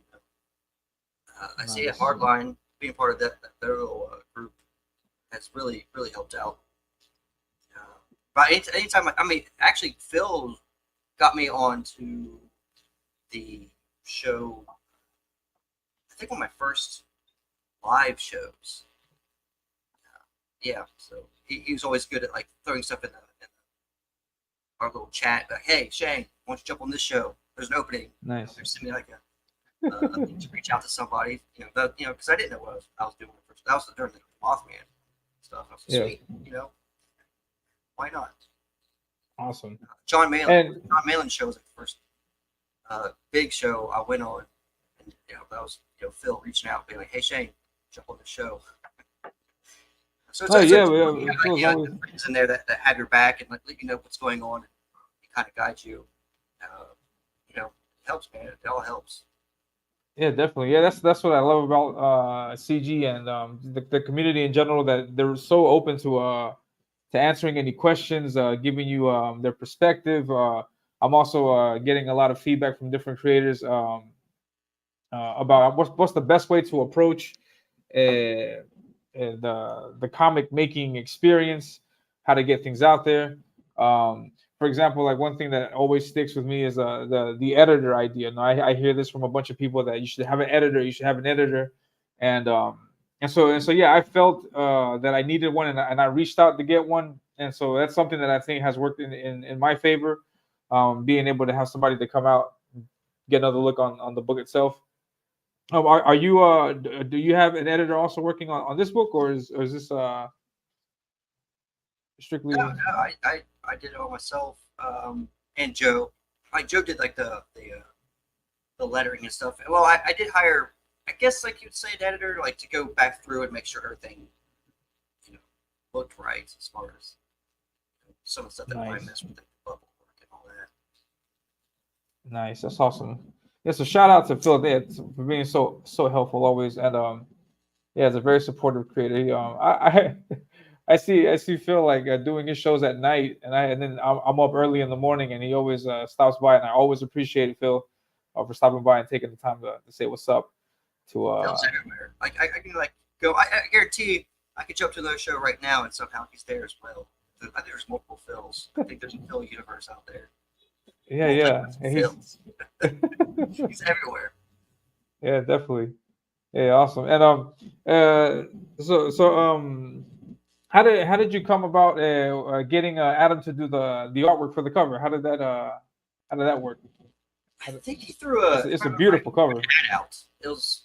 I see a Hardline being part of their little group has really helped out. But anytime, actually, Phil got me onto the show. I think one of my first live shows. So he was always good at like throwing stuff in our little chat. Like, hey, Shane, why don't you jump on this show? There's an opening. Nice. There's me like a thing to reach out to somebody. Because I didn't know what I was doing first. That was during the Mothman stuff. I was like, sweet. Why not? Awesome. John Malin's show was the first big show I went on, and that was Phil reaching out, being like, "Hey Shane, jump on the show." So it's friends in there that have your back and like let you know what's going on, and kind of guide you. It helps, man. It all helps. Yeah, definitely. Yeah, that's what I love about CG and the community in general, that they're so open to answering any questions, giving you their perspective. I'm also getting a lot of feedback from different creators about what's the best way to approach the comic making experience, how to get things out there. For example, like one thing that always sticks with me is the editor idea. Now, I hear this from a bunch of people that you should have an editor, and and so yeah, I felt that I needed one, and I reached out to get one, and so that's something that I think has worked in my favor. Being able to have somebody to come out, get another look on the book itself. Are you do you have an editor also working on this book, or is this strictly? No, I did it all myself. And Joe, like Joe did like the lettering and stuff. Well, I did hire, I guess like you'd say, an editor like to go back through and make sure everything, you know, looked right as far as some of the stuff that I missed with the bubble work and all that. Nice, that's awesome. Yeah, so shout out to Phil there for being so helpful always, and yeah, it's a very supportive creator. I see Phil like doing his shows at night, and then I'm up early in the morning, and he always stops by, and I always appreciate Phil for stopping by and taking the time to say what's up. Phil's everywhere. Like I can like go. I guarantee you, I could show up to another show right now, and somehow he's there as well. I think there's multiple Phils. I think there's a Phil universe out there. Yeah. He's everywhere. Yeah, definitely. Yeah, awesome. And how did you come about getting Adam to do the artwork for the cover? How did that work? I think he threw a. It's a beautiful cover. Ad out. It was.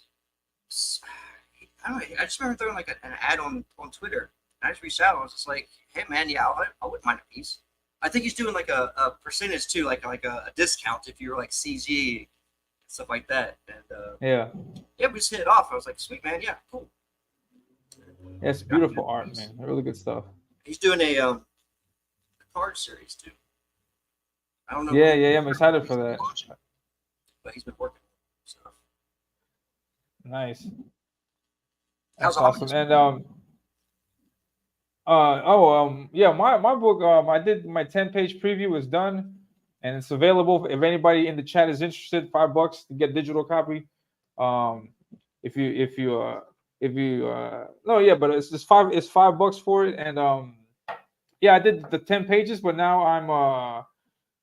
I don't know. I just remember throwing like an ad on Twitter. I just reached out. I was just like, "Hey man, yeah, I wouldn't mind a piece." I think he's doing like a percentage too, like a discount if you're like CG stuff like that. And yeah, we just hit it off. I was like, "Sweet man, yeah, cool." Yeah, it's beautiful art, man. Really good stuff. He's doing a card series too. I don't know. Yeah. I'm excited for that. But he's been working on stuff. Nice. That's awesome. And yeah, my book, I did my 10-page preview is done, and it's available if anybody in the chat is interested. $5 to get digital copy. If you no, yeah, but it's just $5 for it. And yeah, I did the 10 pages, but now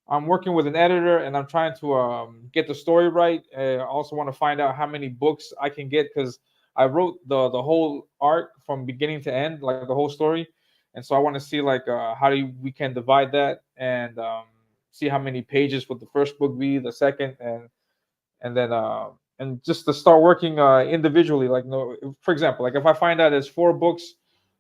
I'm working with an editor, and I'm trying to get the story right. I also want to find out how many books I can get, because I wrote the whole arc from beginning to end, like the whole story. And so I want to see like how we can divide that, and see how many pages would the first book be, the second, and then and just to start working individually. Like, no, for example, like if I find out there's 4 books,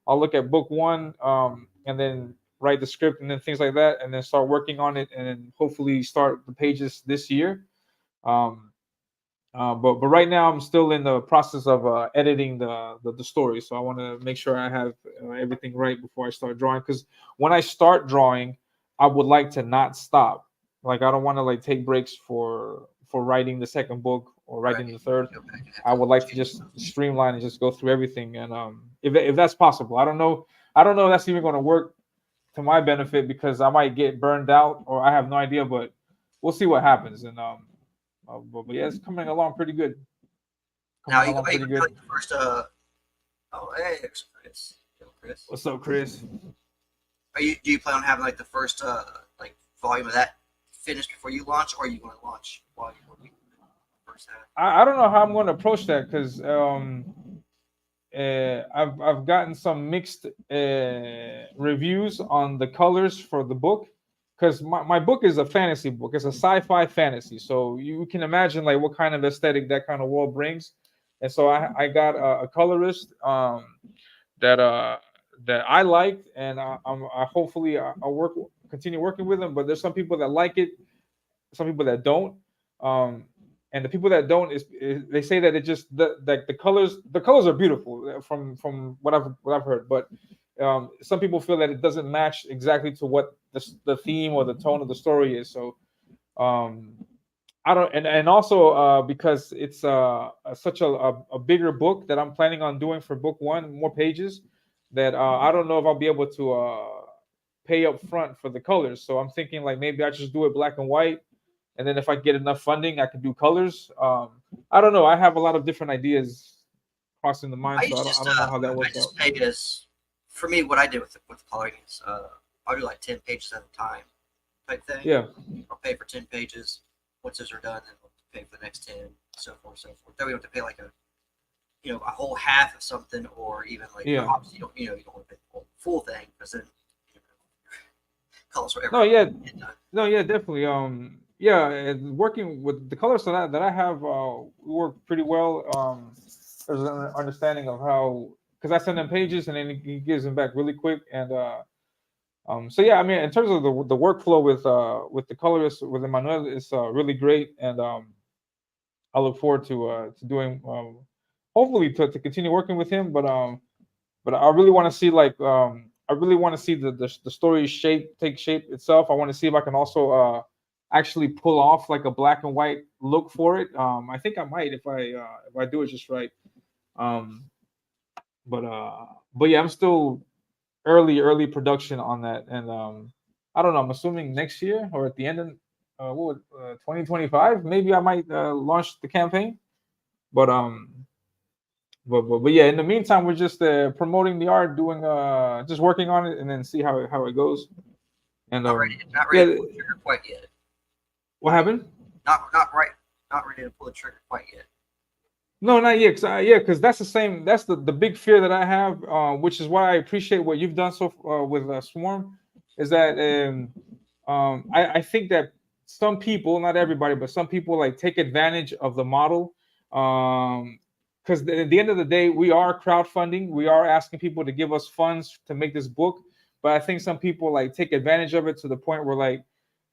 I'll look at book 1, and then write the script and then things like that, and then start working on it, and then hopefully start the pages this year. But right now I'm still in the process of editing the story, so I want to make sure I have everything right before I start drawing. Because when I start drawing, I would like to not stop. Like, I don't want to like take breaks for writing the second book or writing the third. I would like to just streamline and just go through everything. And if that's possible, I don't know if that's even going to work to my benefit, because I might get burned out, or I have no idea. But we'll see what happens. And but yeah, it's coming along pretty good. Now you pretty good. Like the first oh, hey, there's Chris. Hello, Chris. What's up, Chris? Do you plan on having like the first like volume of that finished before you launch, or are you going to launch while you're working on the first half? I don't know how I'm going to approach that, because I've gotten some mixed reviews on the colors for the book. Because my book is a fantasy book. It's a sci-fi fantasy. So you can imagine like what kind of aesthetic that kind of world brings. And so I got a colorist that I liked, and I hopefully I'll continue working with them. But there's some people that like it, some people that don't. And the people that don't is they say that it just the colors are beautiful from what I've heard, but some people feel that it doesn't match exactly to what the theme or the tone of the story is. So I don't, and also because it's such a bigger book that I'm planning on doing for book 1, more pages, that I don't know if I'll be able to pay up front for the colors. So I'm thinking like maybe I just do it black and white, and then if I get enough funding, I can do colors. I don't know. I have a lot of different ideas crossing the mind, so I don't know how that I works out. just pay as for me. What I did with coloring is I'll do like 10 pages at a time type thing. Yeah. I'll pay for 10 pages. Once those are done, then we'll pay for the next 10, so forth, so forth. Then we don't have to pay like a whole half of something, or even like obviously you don't want to pay the full thing, because then colors whatever. No, yeah, definitely. Yeah, and working with the colors that I have work pretty well. There's an understanding of how, because I send them pages and then he gives them back really quick, and so yeah, I mean, in terms of the workflow with the colorist with Emmanuel, it's really great, and I look forward to doing hopefully to continue working with him, but I really want to see like I really want to see the story take shape itself. I want to see if I can also actually pull off like a black and white look for it. I think I might if I do it just right. Um, but yeah, I'm still early production on that, and I don't know. I'm assuming next year or at the end of 2025, maybe I might launch the campaign. But but yeah, in the meantime, we're just promoting the art, doing just working on it, and then see how it goes. And not ready yeah, to pull the trigger quite yet. What happened? Not ready to pull the trigger quite yet. No, not yet. Because that's the same. That's the big fear that I have, which is why I appreciate what you've done so with Swarm. Is that I think that some people, not everybody, but some people like take advantage of the model. Because at the end of the day, we are crowdfunding. We are asking people to give us funds to make this book. But I think some people like take advantage of it to the point where like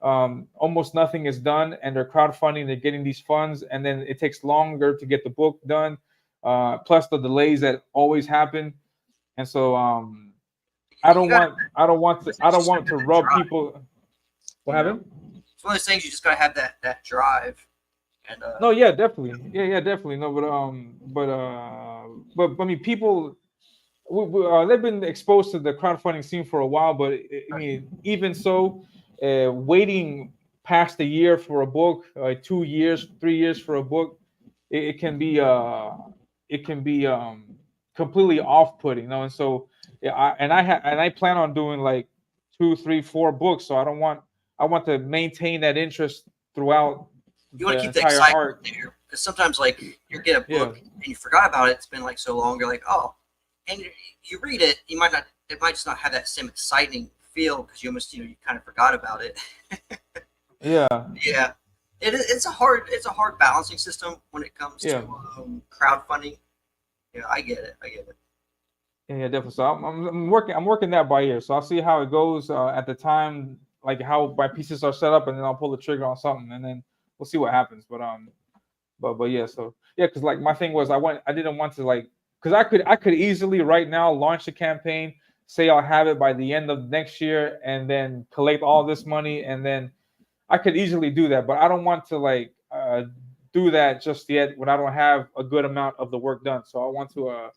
almost nothing is done, and they're crowdfunding, they're getting these funds, and then it takes longer to get the book done, plus the delays that always happen. And so I don't want to rub people. What happened? It's one of those things you just gotta have that drive. And no, yeah, definitely, yeah, definitely. No, but I mean, people they've been exposed to the crowdfunding scene for a while, but I mean, even so, waiting past a year for a book, 2 years, 3 years for a book, it can be completely off-putting, And so, yeah, I plan on doing like 2, 3, 4 books. So I want to maintain that interest throughout. You want to keep the excitement there, because sometimes like you get a book and you forgot about it. It's been like so long. You're like, oh, and you read it. It might just not have that same exciting feel because you almost you kind of forgot about it. Yeah. It's a hard balancing system when it comes to crowdfunding. Yeah, I get it. Yeah, definitely. So I'm working that by ear. So I'll see how it goes at the time, like how my pieces are set up, and then I'll pull the trigger on something, and then we'll see what happens. But yeah. So yeah, because like my thing was I didn't want to like, because I could easily right now launch a campaign, say I'll have it by the end of next year, and then collect all this money, and then I could easily do that. But I don't want to like do that just yet when I don't have a good amount of the work done. So I want to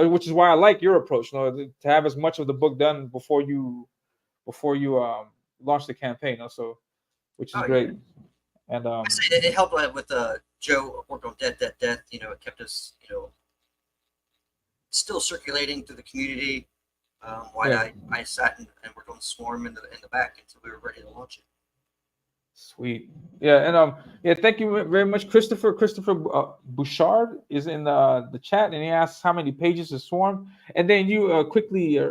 which is why I like your approach, to have as much of the book done before you launch the campaign. So, which is great. And it helped with Joe worked on Death. It kept us still circulating through the community. I sat and worked on Swarm in the back until we were ready to launch it. Sweet. Yeah, and thank you very much, Christopher. Christopher Bouchard is in the chat, and he asks how many pages is Swarm, and then you quickly. Yeah,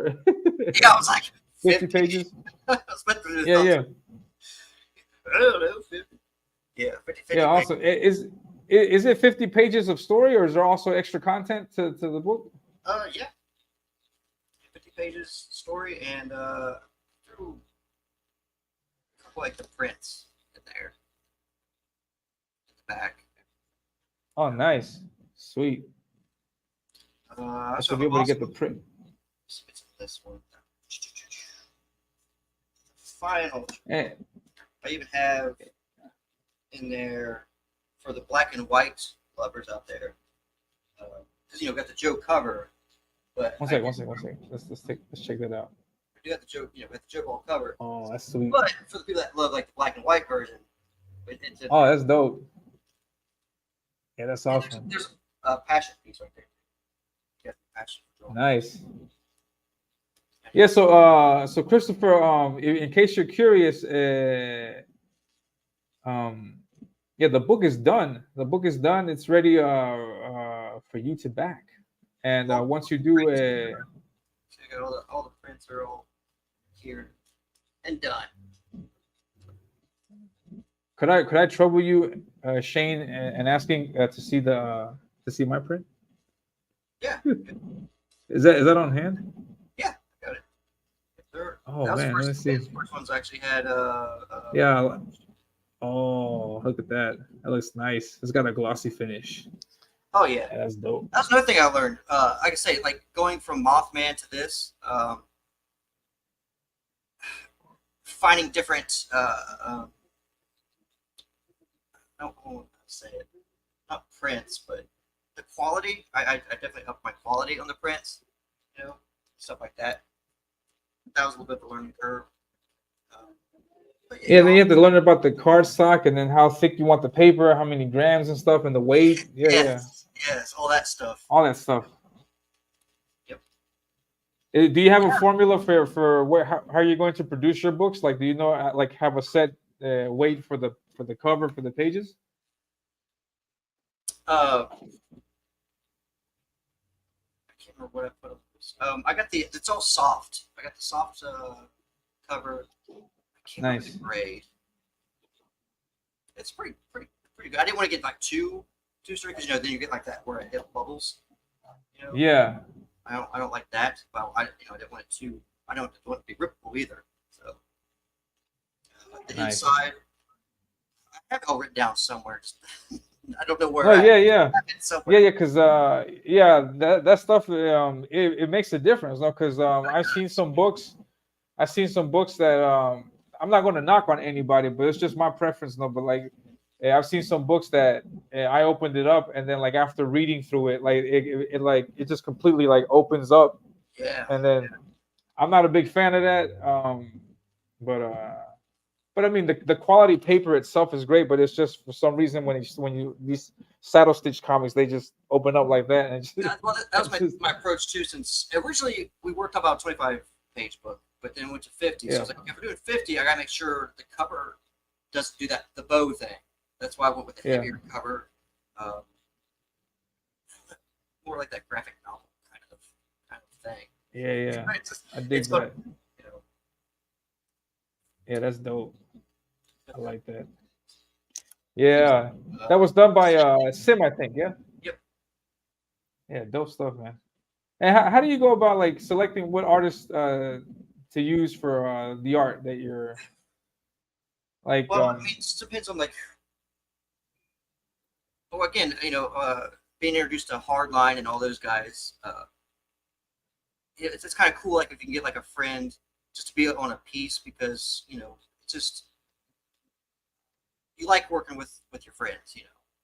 I was like 50 pages. I was meant to do yeah. I don't know, 50. Yeah, 50 yeah. Also, is it 50 pages of story, or is there also extra content to the book? Yeah. 50 pages story, and through a couple like the prints in there at the back. Oh, nice, sweet. So be able to get the print. This one. Final. I even have in there for the black and white lovers out there, because got the Joe cover. But one second. Let's check that out. do have the Joe, with the Joe Ball cover. Oh, that's sweet. But for the people that love like the black and white version, Oh, that's dope. Yeah, that's awesome. There's a passion piece right there. Yeah, passion. Nice. Yeah, so Christopher, in case you're curious, yeah, the book is done. The book is done. It's ready for you to back. And once you do, so you got all the prints are all here and done. Could I trouble you, Shane, and asking to see my print? Yeah. Is that on hand? Yeah, got it. Oh man, let me see. The first ones actually had Yeah. Oh, look at that. That looks nice. It's got a glossy finish. Oh yeah. That's dope. That's another thing I learned. Like I say, like going from Mothman to this, finding different. I don't want to say it, not prints, but the quality. I definitely upped my quality on the prints, stuff like that. That was a little bit of a learning curve. Yeah, then you have to learn about the cardstock and then how thick you want the paper, how many grams and stuff, and the weight. Yes, all that stuff. All that stuff. Yep. Do you have a formula for how you're going to produce your books? Like, do you know like have a set weight for the cover for the pages? I can't remember what I put on this. I got it's all soft. I got the soft cover. Nice. Grade. It's pretty good. I didn't want to get like too straight because then you get like that where it hit bubbles. Yeah. I don't like that. But I didn't want it too. I don't want it to be rippable either. So the nice. inside, I have it all written down somewhere. Just, I don't know where. Oh yeah. Somewhere. Yeah, because that stuff it makes a difference, no? Because I've seen some books that I'm not going to knock on anybody, but it's just my preference, no. But like, I've seen some books that I opened it up, and then like after reading through it, like it just completely like opens up. Yeah. And then I'm not a big fan of that. But I mean the quality paper itself is great, but it's just for some reason when you these saddle stitch comics, they just open up like that. And that was my approach too. Since originally we worked about 25-page book. But then went to 50. Yeah. So I was like, if we're doing 50, I gotta make sure the cover doesn't do the bow thing. That's why I went with the heavier cover, more like that graphic novel kind of thing. Yeah. I dig that. Fun, Yeah, that's dope. I like that. Yeah, that was done by Sim, I think. Yeah. Yep. Yeah, dope stuff, man. And how do you go about like selecting what artists to use for the art that you're like? Well, I mean, it just depends on like. Well, again, being introduced to Hardline and all those guys, it's kind of cool. Like if you can get like a friend just to be on a piece because it's just you like working with your friends.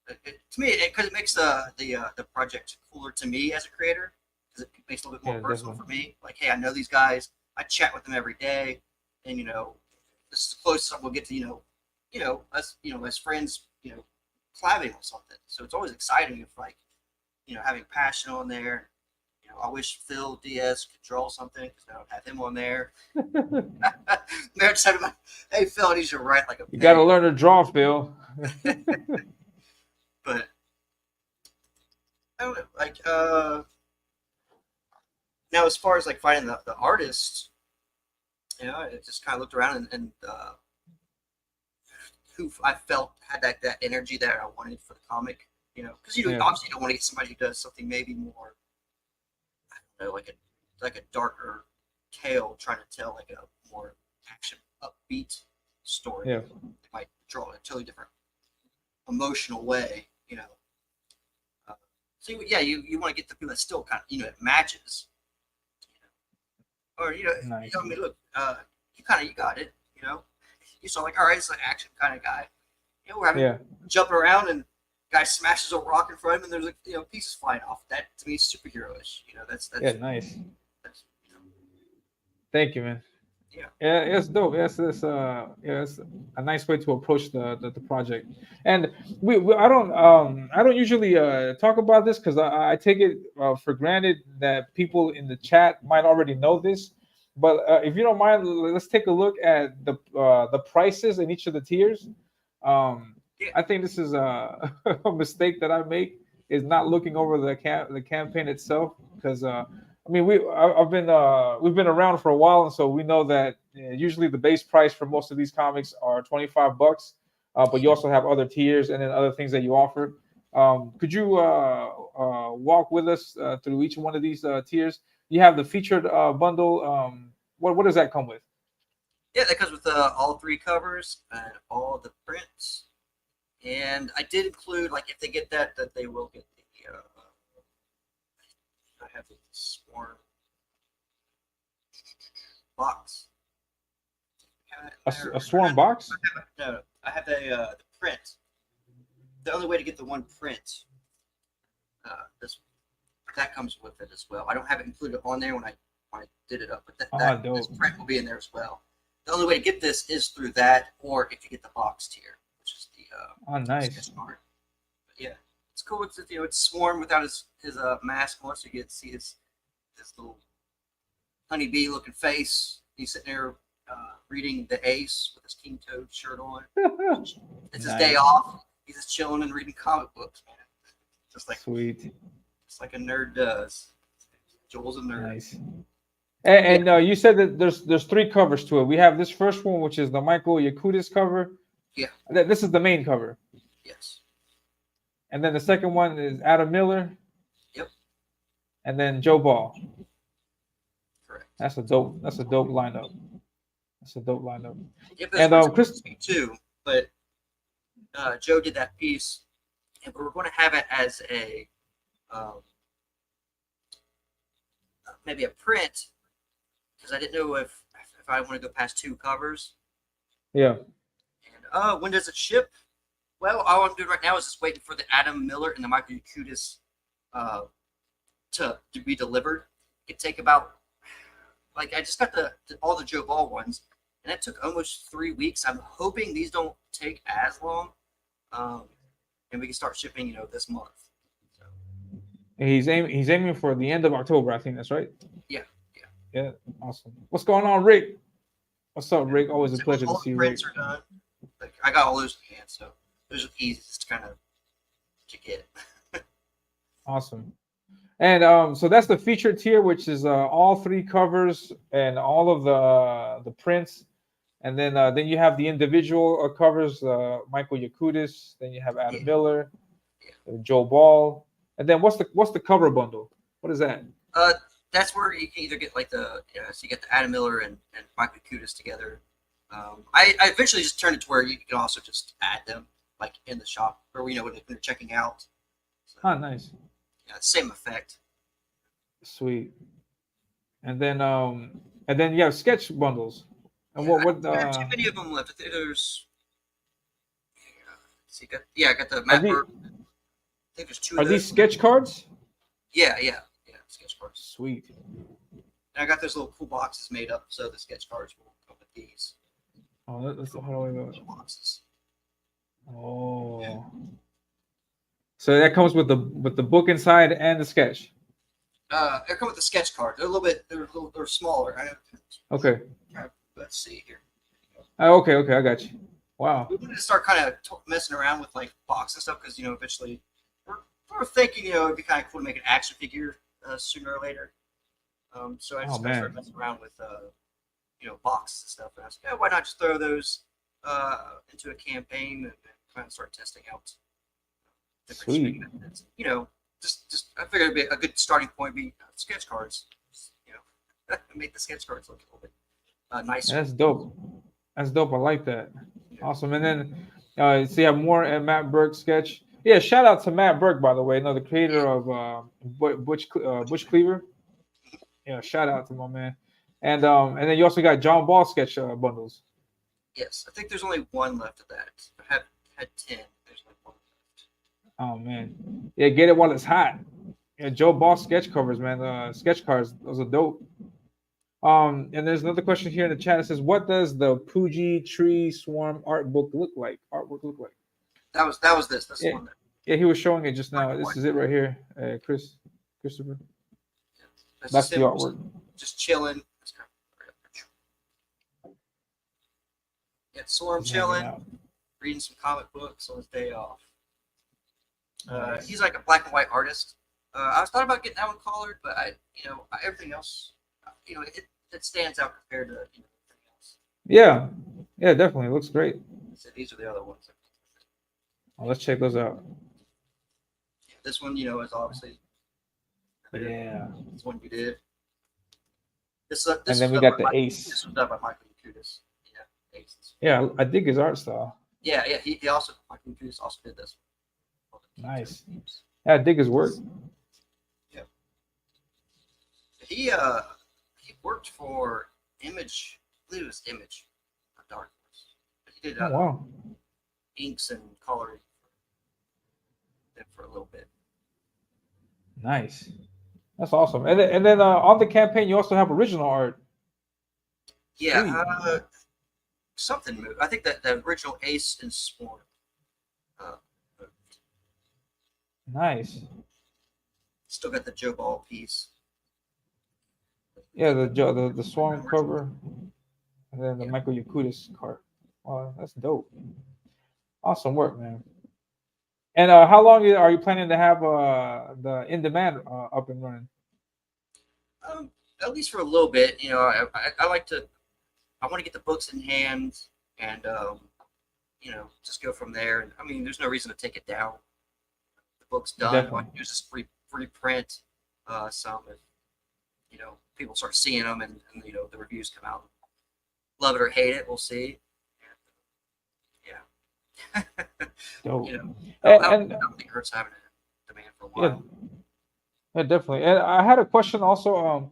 To me, because it makes the project cooler to me as a creator because it makes it a little bit more personal for me. Like, hey, I know these guys. I chat with them every day, and this is the closest we'll get to us as friends collabing on something. So it's always exciting if like having Passion on there. I wish Phil Diaz could draw something because I don't have him on there. Hey Phil, I need you to write like a. You got to learn to draw, Phil. But I don't know, like now as far as like finding the artist, I just kind of looked around and who I felt had that energy that I wanted for the comic, because obviously you don't want to get somebody who does something maybe more, I don't know, like a darker tale trying to tell like a more action upbeat story. Yeah, it might draw in a totally different emotional way, so yeah, you want to get the people that still kind of it matches, or nice. I mean, look, you got it, you saw like, all right, it's an action kind of guy, we're having jumping around and guy smashes a rock in front of him and there's like pieces flying off. That to me is superhero-ish. That's nice. Thank you, man. Yeah, it's dope. It's a nice way to approach the project. And I don't usually talk about this because I take it for granted that people in the chat might already know this. But if you don't mind, let's take a look at the prices in each of the tiers. Um, Yeah. I think this is a mistake that I make is not looking over the campaign itself because I mean, I've been we've been around for a while, and so we know that usually the base price for most of these comics are $25, but you also have other tiers and then other things that you offer. Could you walk with us through each one of these tiers? You have the featured bundle. What does that come with? Yeah, that comes with all 3 covers and all the prints. And I did include, like, if they get that they will get the. I have the sworn box. A swarm box? No, I have the print. The only way to get the one print, this that comes with it as well. I don't have it included on there when I did it up, but this print will be in there as well. The only way to get this is through that, or if you get the box tier, which is the nice card. But yeah, it's cool. It's it's Swarm without his mask on, so you get to see his little honeybee looking face. He's sitting there reading the Ace with his King Toad shirt on. It's his day off. He's just chilling and reading comic books, man. Just like sweet, just like a nerd does. Joel's a nerd. Nice. And you said that there's 3 covers to it. We have this first one, which is the Michael Yakutis cover. Yeah. This is the main cover. Yes. And then the second one is Adam Miller. Yep. And then Joe Ball. Correct. That's a dope lineup. Yeah, and Chris too, but Joe did that piece, and we were going to have it as a maybe a print, because I didn't know if I want to go past 2 covers. Yeah. And when does it ship? Well, all I'm doing right now is just waiting for the Adam Miller and the Michael Yakutis to be delivered. It could take about, like, I just got all the Joe Ball ones, and it took almost 3 weeks. I'm hoping these don't take as long, and we can start shipping, this month. So. He's aiming for the end of October. I think that's right. Yeah. Awesome. What's going on, Rick? What's up, Rick? Always a pleasure to see you. All the prints are done. Like, I got all those in hand, so those are the easiest kind of to get. Awesome. And so that's the featured tier, which is all 3 covers and all of the prints. And then you have the individual covers, Michael Yakutis. Then you have Adam Miller, Joe Ball, and then what's the cover bundle? What is that? That's where you can either get like so you get the Adam Miller and Michael Yakutis together. I eventually just turned it to where you can also just add them like in the shop, or when they're checking out. So, nice. Yeah, same effect. Sweet. And then you have sketch bundles. And what there are too many of them left. There's I got the Matt Burke. I think there's 2 of those. Are these sketch cards? Yeah, sketch cards. Sweet. And I got those little cool boxes made up, so the sketch cards will come with these. Oh, that's how do I go? Boxes. Oh. Yeah. So that comes with the book inside and the sketch. They come with the sketch card. They're smaller. Okay. Let's see here. Okay, I got you. Wow. We wanted to start kind of messing around with like box and stuff because eventually we're thinking it'd be kind of cool to make an action figure sooner or later. So I just started messing around with boxes and stuff, and I was like, why not just throw those into a campaign and kind of start testing out different methods. Just I figured it'd be a good starting point. Be sketch cards. Make the sketch cards look a little bit nicer. That's dope. I like that. Awesome. And then so you have more Matt Burke sketch. Yeah, shout out to Matt Burke, by the way, the creator of Butch Cleaver. Yeah, shout out to my man. And then you also got John Ball sketch bundles. Yes, I think there's only 1 left of that. I had 10. There's only 1 left. Oh man, yeah, get it while it's hot. Yeah, Joe Ball sketch covers, man. Sketch cards, those are dope. And there's another question here in the chat. It says, "What does the Puji Tree Swarm art book look like? Artwork look like?" That was this. This Yeah, one. yeah, he was showing it just Black now. and This white. is it right here, Christopher. That's That's just the him artwork. just chilling. Yeah, Swarm He's hanging chilling, out. reading some comic books on his day off. Nice. He's like a black and white artist. I was thought about getting that one collared, but everything else, it stands out compared to everything else. Yeah, yeah, definitely looks great. So these are the other ones. Oh, let's check those out. This one, is obviously Yeah, this one you did. This and then was we done got by the This Ace. was done by Michael Yakutis. Yeah, Ace. Yeah, I dig his art style. Yeah. He also Michael Yakutis also did this one. Nice. Yeah, I dig his work. Yeah. He worked for Image. I believe it was Image, not Dark Horse. He did Oh wow, inks and coloring for a little bit. nice. That's awesome. And then on the campaign, you also have original art. Yeah, Sweet. something moved. I think that the original Ace and Swarm. Nice. Still got the Joe Ball piece. Yeah, the Swarm cover, and then the Michael Yakutis card. Oh, that's dope. Awesome work, man. And how long are you planning to have the in demand up and running? At least for a little bit. I like to. I want to get the books in hand and just go from there. And I mean, there's no reason to take it down. The book's done. Definitely. All I do is just reprint some, and people start seeing them, and the reviews come out. Love it or hate it, we'll see. Yeah. Dope. I And don't think it hurts having a demand for a yeah, while. yeah, definitely. And I had a question also.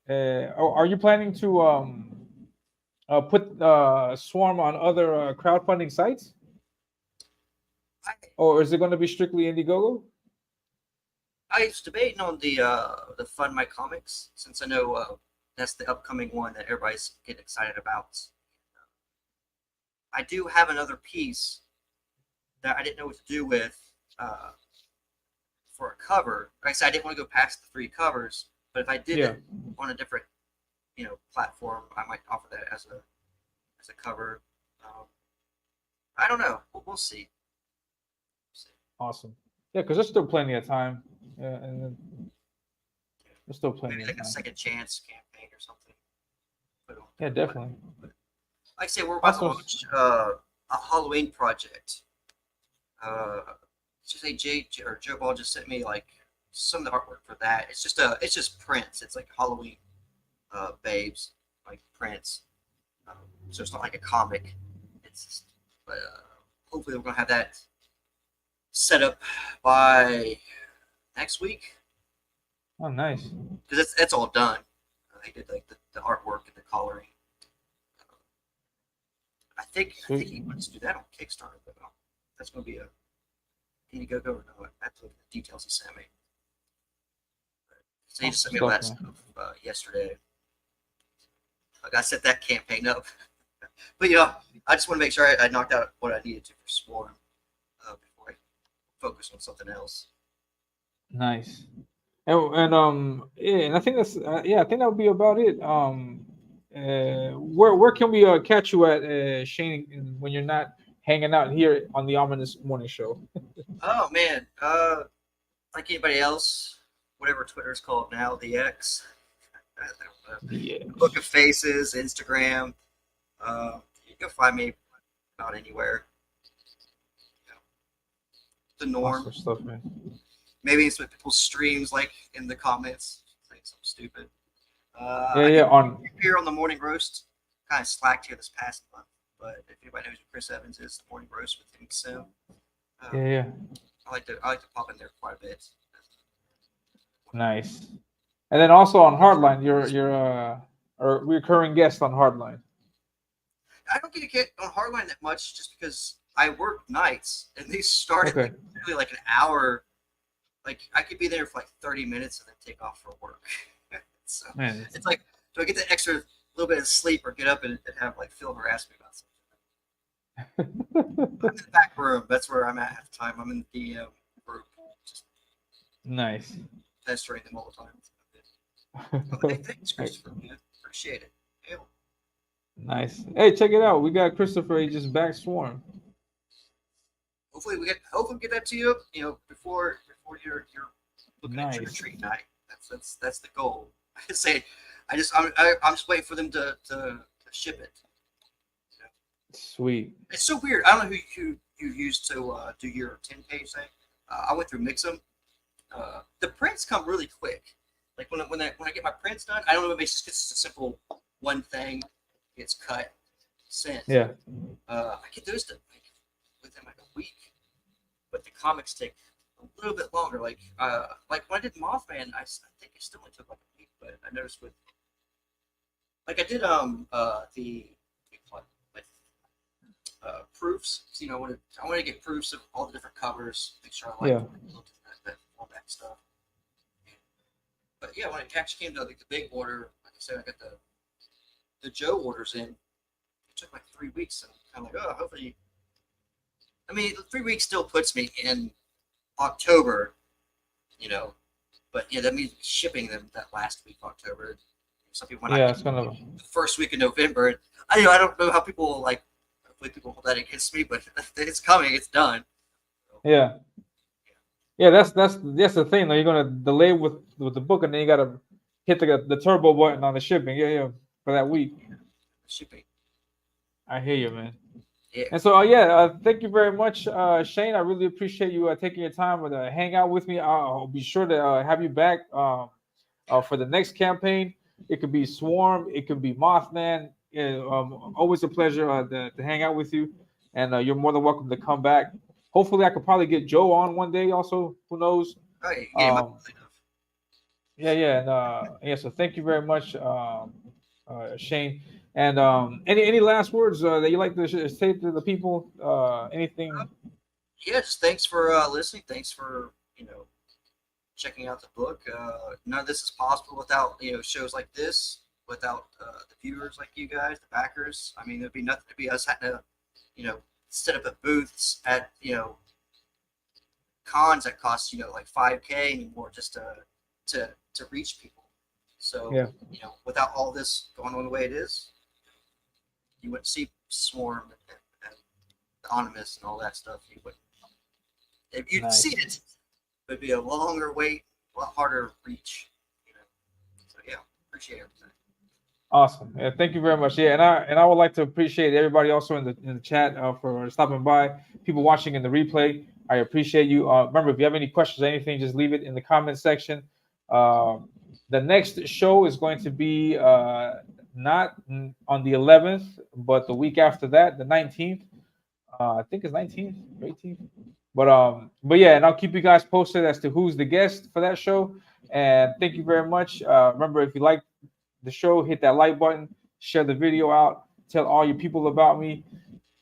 Are you planning to put Swarm on other crowdfunding sites, or is it going to be strictly Indiegogo? I was debating on the Fund My Comics, since I know that's the upcoming one that everybody's getting excited about. I do have another piece that I didn't know what to do with for a cover. Like I said, I didn't want to go past the 3 covers, but if I did it on a different platform, I might offer that as a cover. I don't know. We'll see. Awesome. Yeah, because there's still plenty of time. Yeah, and then there's still plenty Maybe of like a time. second chance campaign or something. Yeah, definitely. Like I say, we're about to Also, launch a Halloween project. Just say Joe Ball just sent me like some of the artwork for that. It's just prints. It's like Halloween babes, like prints. So it's not like a comic. But hopefully we're gonna have that set up by next week, oh, nice. because it's all done. They did like the artwork and the coloring. I think he wants to do that on Kickstarter, but that's going to be a Indiegogo or no? I have to look at the details he sent me. So he just sent me all that stuff yesterday. Like I set that campaign up, but I just want to make sure I knocked out what I needed to for Swarm before I focus on something else. Nice. And I think that's I think that would be about it. Where can we catch you at, Shane, when you're not hanging out here on the Ominous Morning Show? Oh man, like anybody else, whatever Twitter's called now, the X. I don't know. Yeah. Book of Faces, Instagram. You can find me about anywhere. The norm. Awesome stuff, man. Maybe some people's streams, like in the comments, saying something stupid. On Here on the Morning Roast, kind of slacked here this past month, but if anybody knows who Chris Evans is, the Morning Roast with him soon. yeah. I like to pop in there quite a bit. Nice. And then also on Hardline, you're a recurring guest on Hardline. I don't get on Hardline that much, just because I work nights, and these start at really like an hour. Like I could be there for like 30 minutes and then take off for work. So Man, it's like, do I get the extra little bit of sleep or get up and have like Phil harass me about something? I'm in the back room. That's where I'm at half the time. I'm in the group, just nice. pestering them all the time. Oh, hey, thanks, Christopher. Man. Appreciate it. Hell, Nice. Hey, check it out. We got Christopher. He just back Swarm. hopefully we get that to you. You know, before you're looking at trick or Nice. treat night. That's the goal. I say, I'm just waiting for them to ship it. Sweet. It's so weird. I don't know who you used to do your 10-page thing. I went through Mix'em. The prints come really quick. Like when I get my prints done, I don't know if it's just a simple one thing gets cut, sent. Yeah. I get those done within like a week, but the comics take a little bit longer. Like when I did Mothman, I think it still only took like a week, but I noticed with like I did proofs. So, you know, I want to get proofs of all the different covers, make sure I like all that stuff. But yeah, when it actually came to like the big order, like I said, I got the Joe orders in. It took like 3 weeks, and I'm kind of like, oh, hopefully. I mean, 3 weeks still puts me in October, you know, but yeah, that means shipping them that last week of October. Some people might Yeah, it's gonna. the first week of November. I don't know how people like. Hopefully, people hold that against me, but it's coming. It's done. Yeah. Yeah, that's the thing. Though you're gonna delay with the book, and then you gotta hit the turbo button on the shipping. Yeah, for that week. Shipping. I hear you, man. Yeah. And so, thank you very much, Shane. I really appreciate you taking your time to hang out with me. I'll be sure to have you back for the next campaign. It could be Swarm, it could be Mothman. Always a pleasure to hang out with you, and you're more than welcome to come back. Hopefully, I could probably get Joe on one day. Also, who knows? Oh, yeah, you get him up. Yeah. And yeah. So, thank you very much, Shane. And any last words that you like to say to the people? Anything? Yes, thanks for listening. Thanks for checking out the book. None of this is possible without shows like this, without the viewers like you guys, the backers. I mean, there'd be nothing to be us having to set up at booths at cons that cost like $5K anymore just to reach people. So Yeah. Without all this going on the way it is, you wouldn't see Swarm and the Ominus and all that stuff. You wouldn't. If you'd Nice. see it, it'd be a longer wait, a lot harder reach. So yeah, appreciate everything. Awesome. Yeah, thank you very much. Yeah, and I would like to appreciate everybody also in the chat for stopping by. People watching in the replay, I appreciate you. Remember, if you have any questions or anything, just leave it in the comment section. The next show is going to be not on the 11th, but the week after that, the 19th. I think it's 19th or 18th. But yeah, and I'll keep you guys posted as to who's the guest for that show. And thank you very much. Remember, if you like the show, hit that like button, share the video out, tell all your people about me.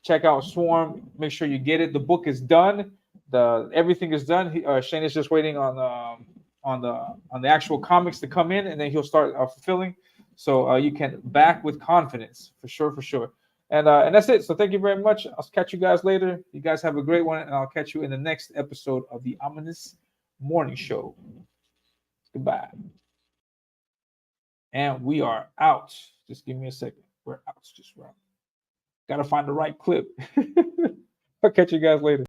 Check out Swarm. Make sure you get it. The book is done. Everything is done. Shane is just waiting on the actual comics to come in, and then he'll start fulfilling. So you can back with confidence for sure. And that's it. So thank you very much. I'll catch you guys later. You guys have a great one, and I'll catch you in the next episode of the Ominous Morning Show. Goodbye. And we are out. Just give me a second. We're out. We're out. Gotta find the right clip. I'll catch you guys later.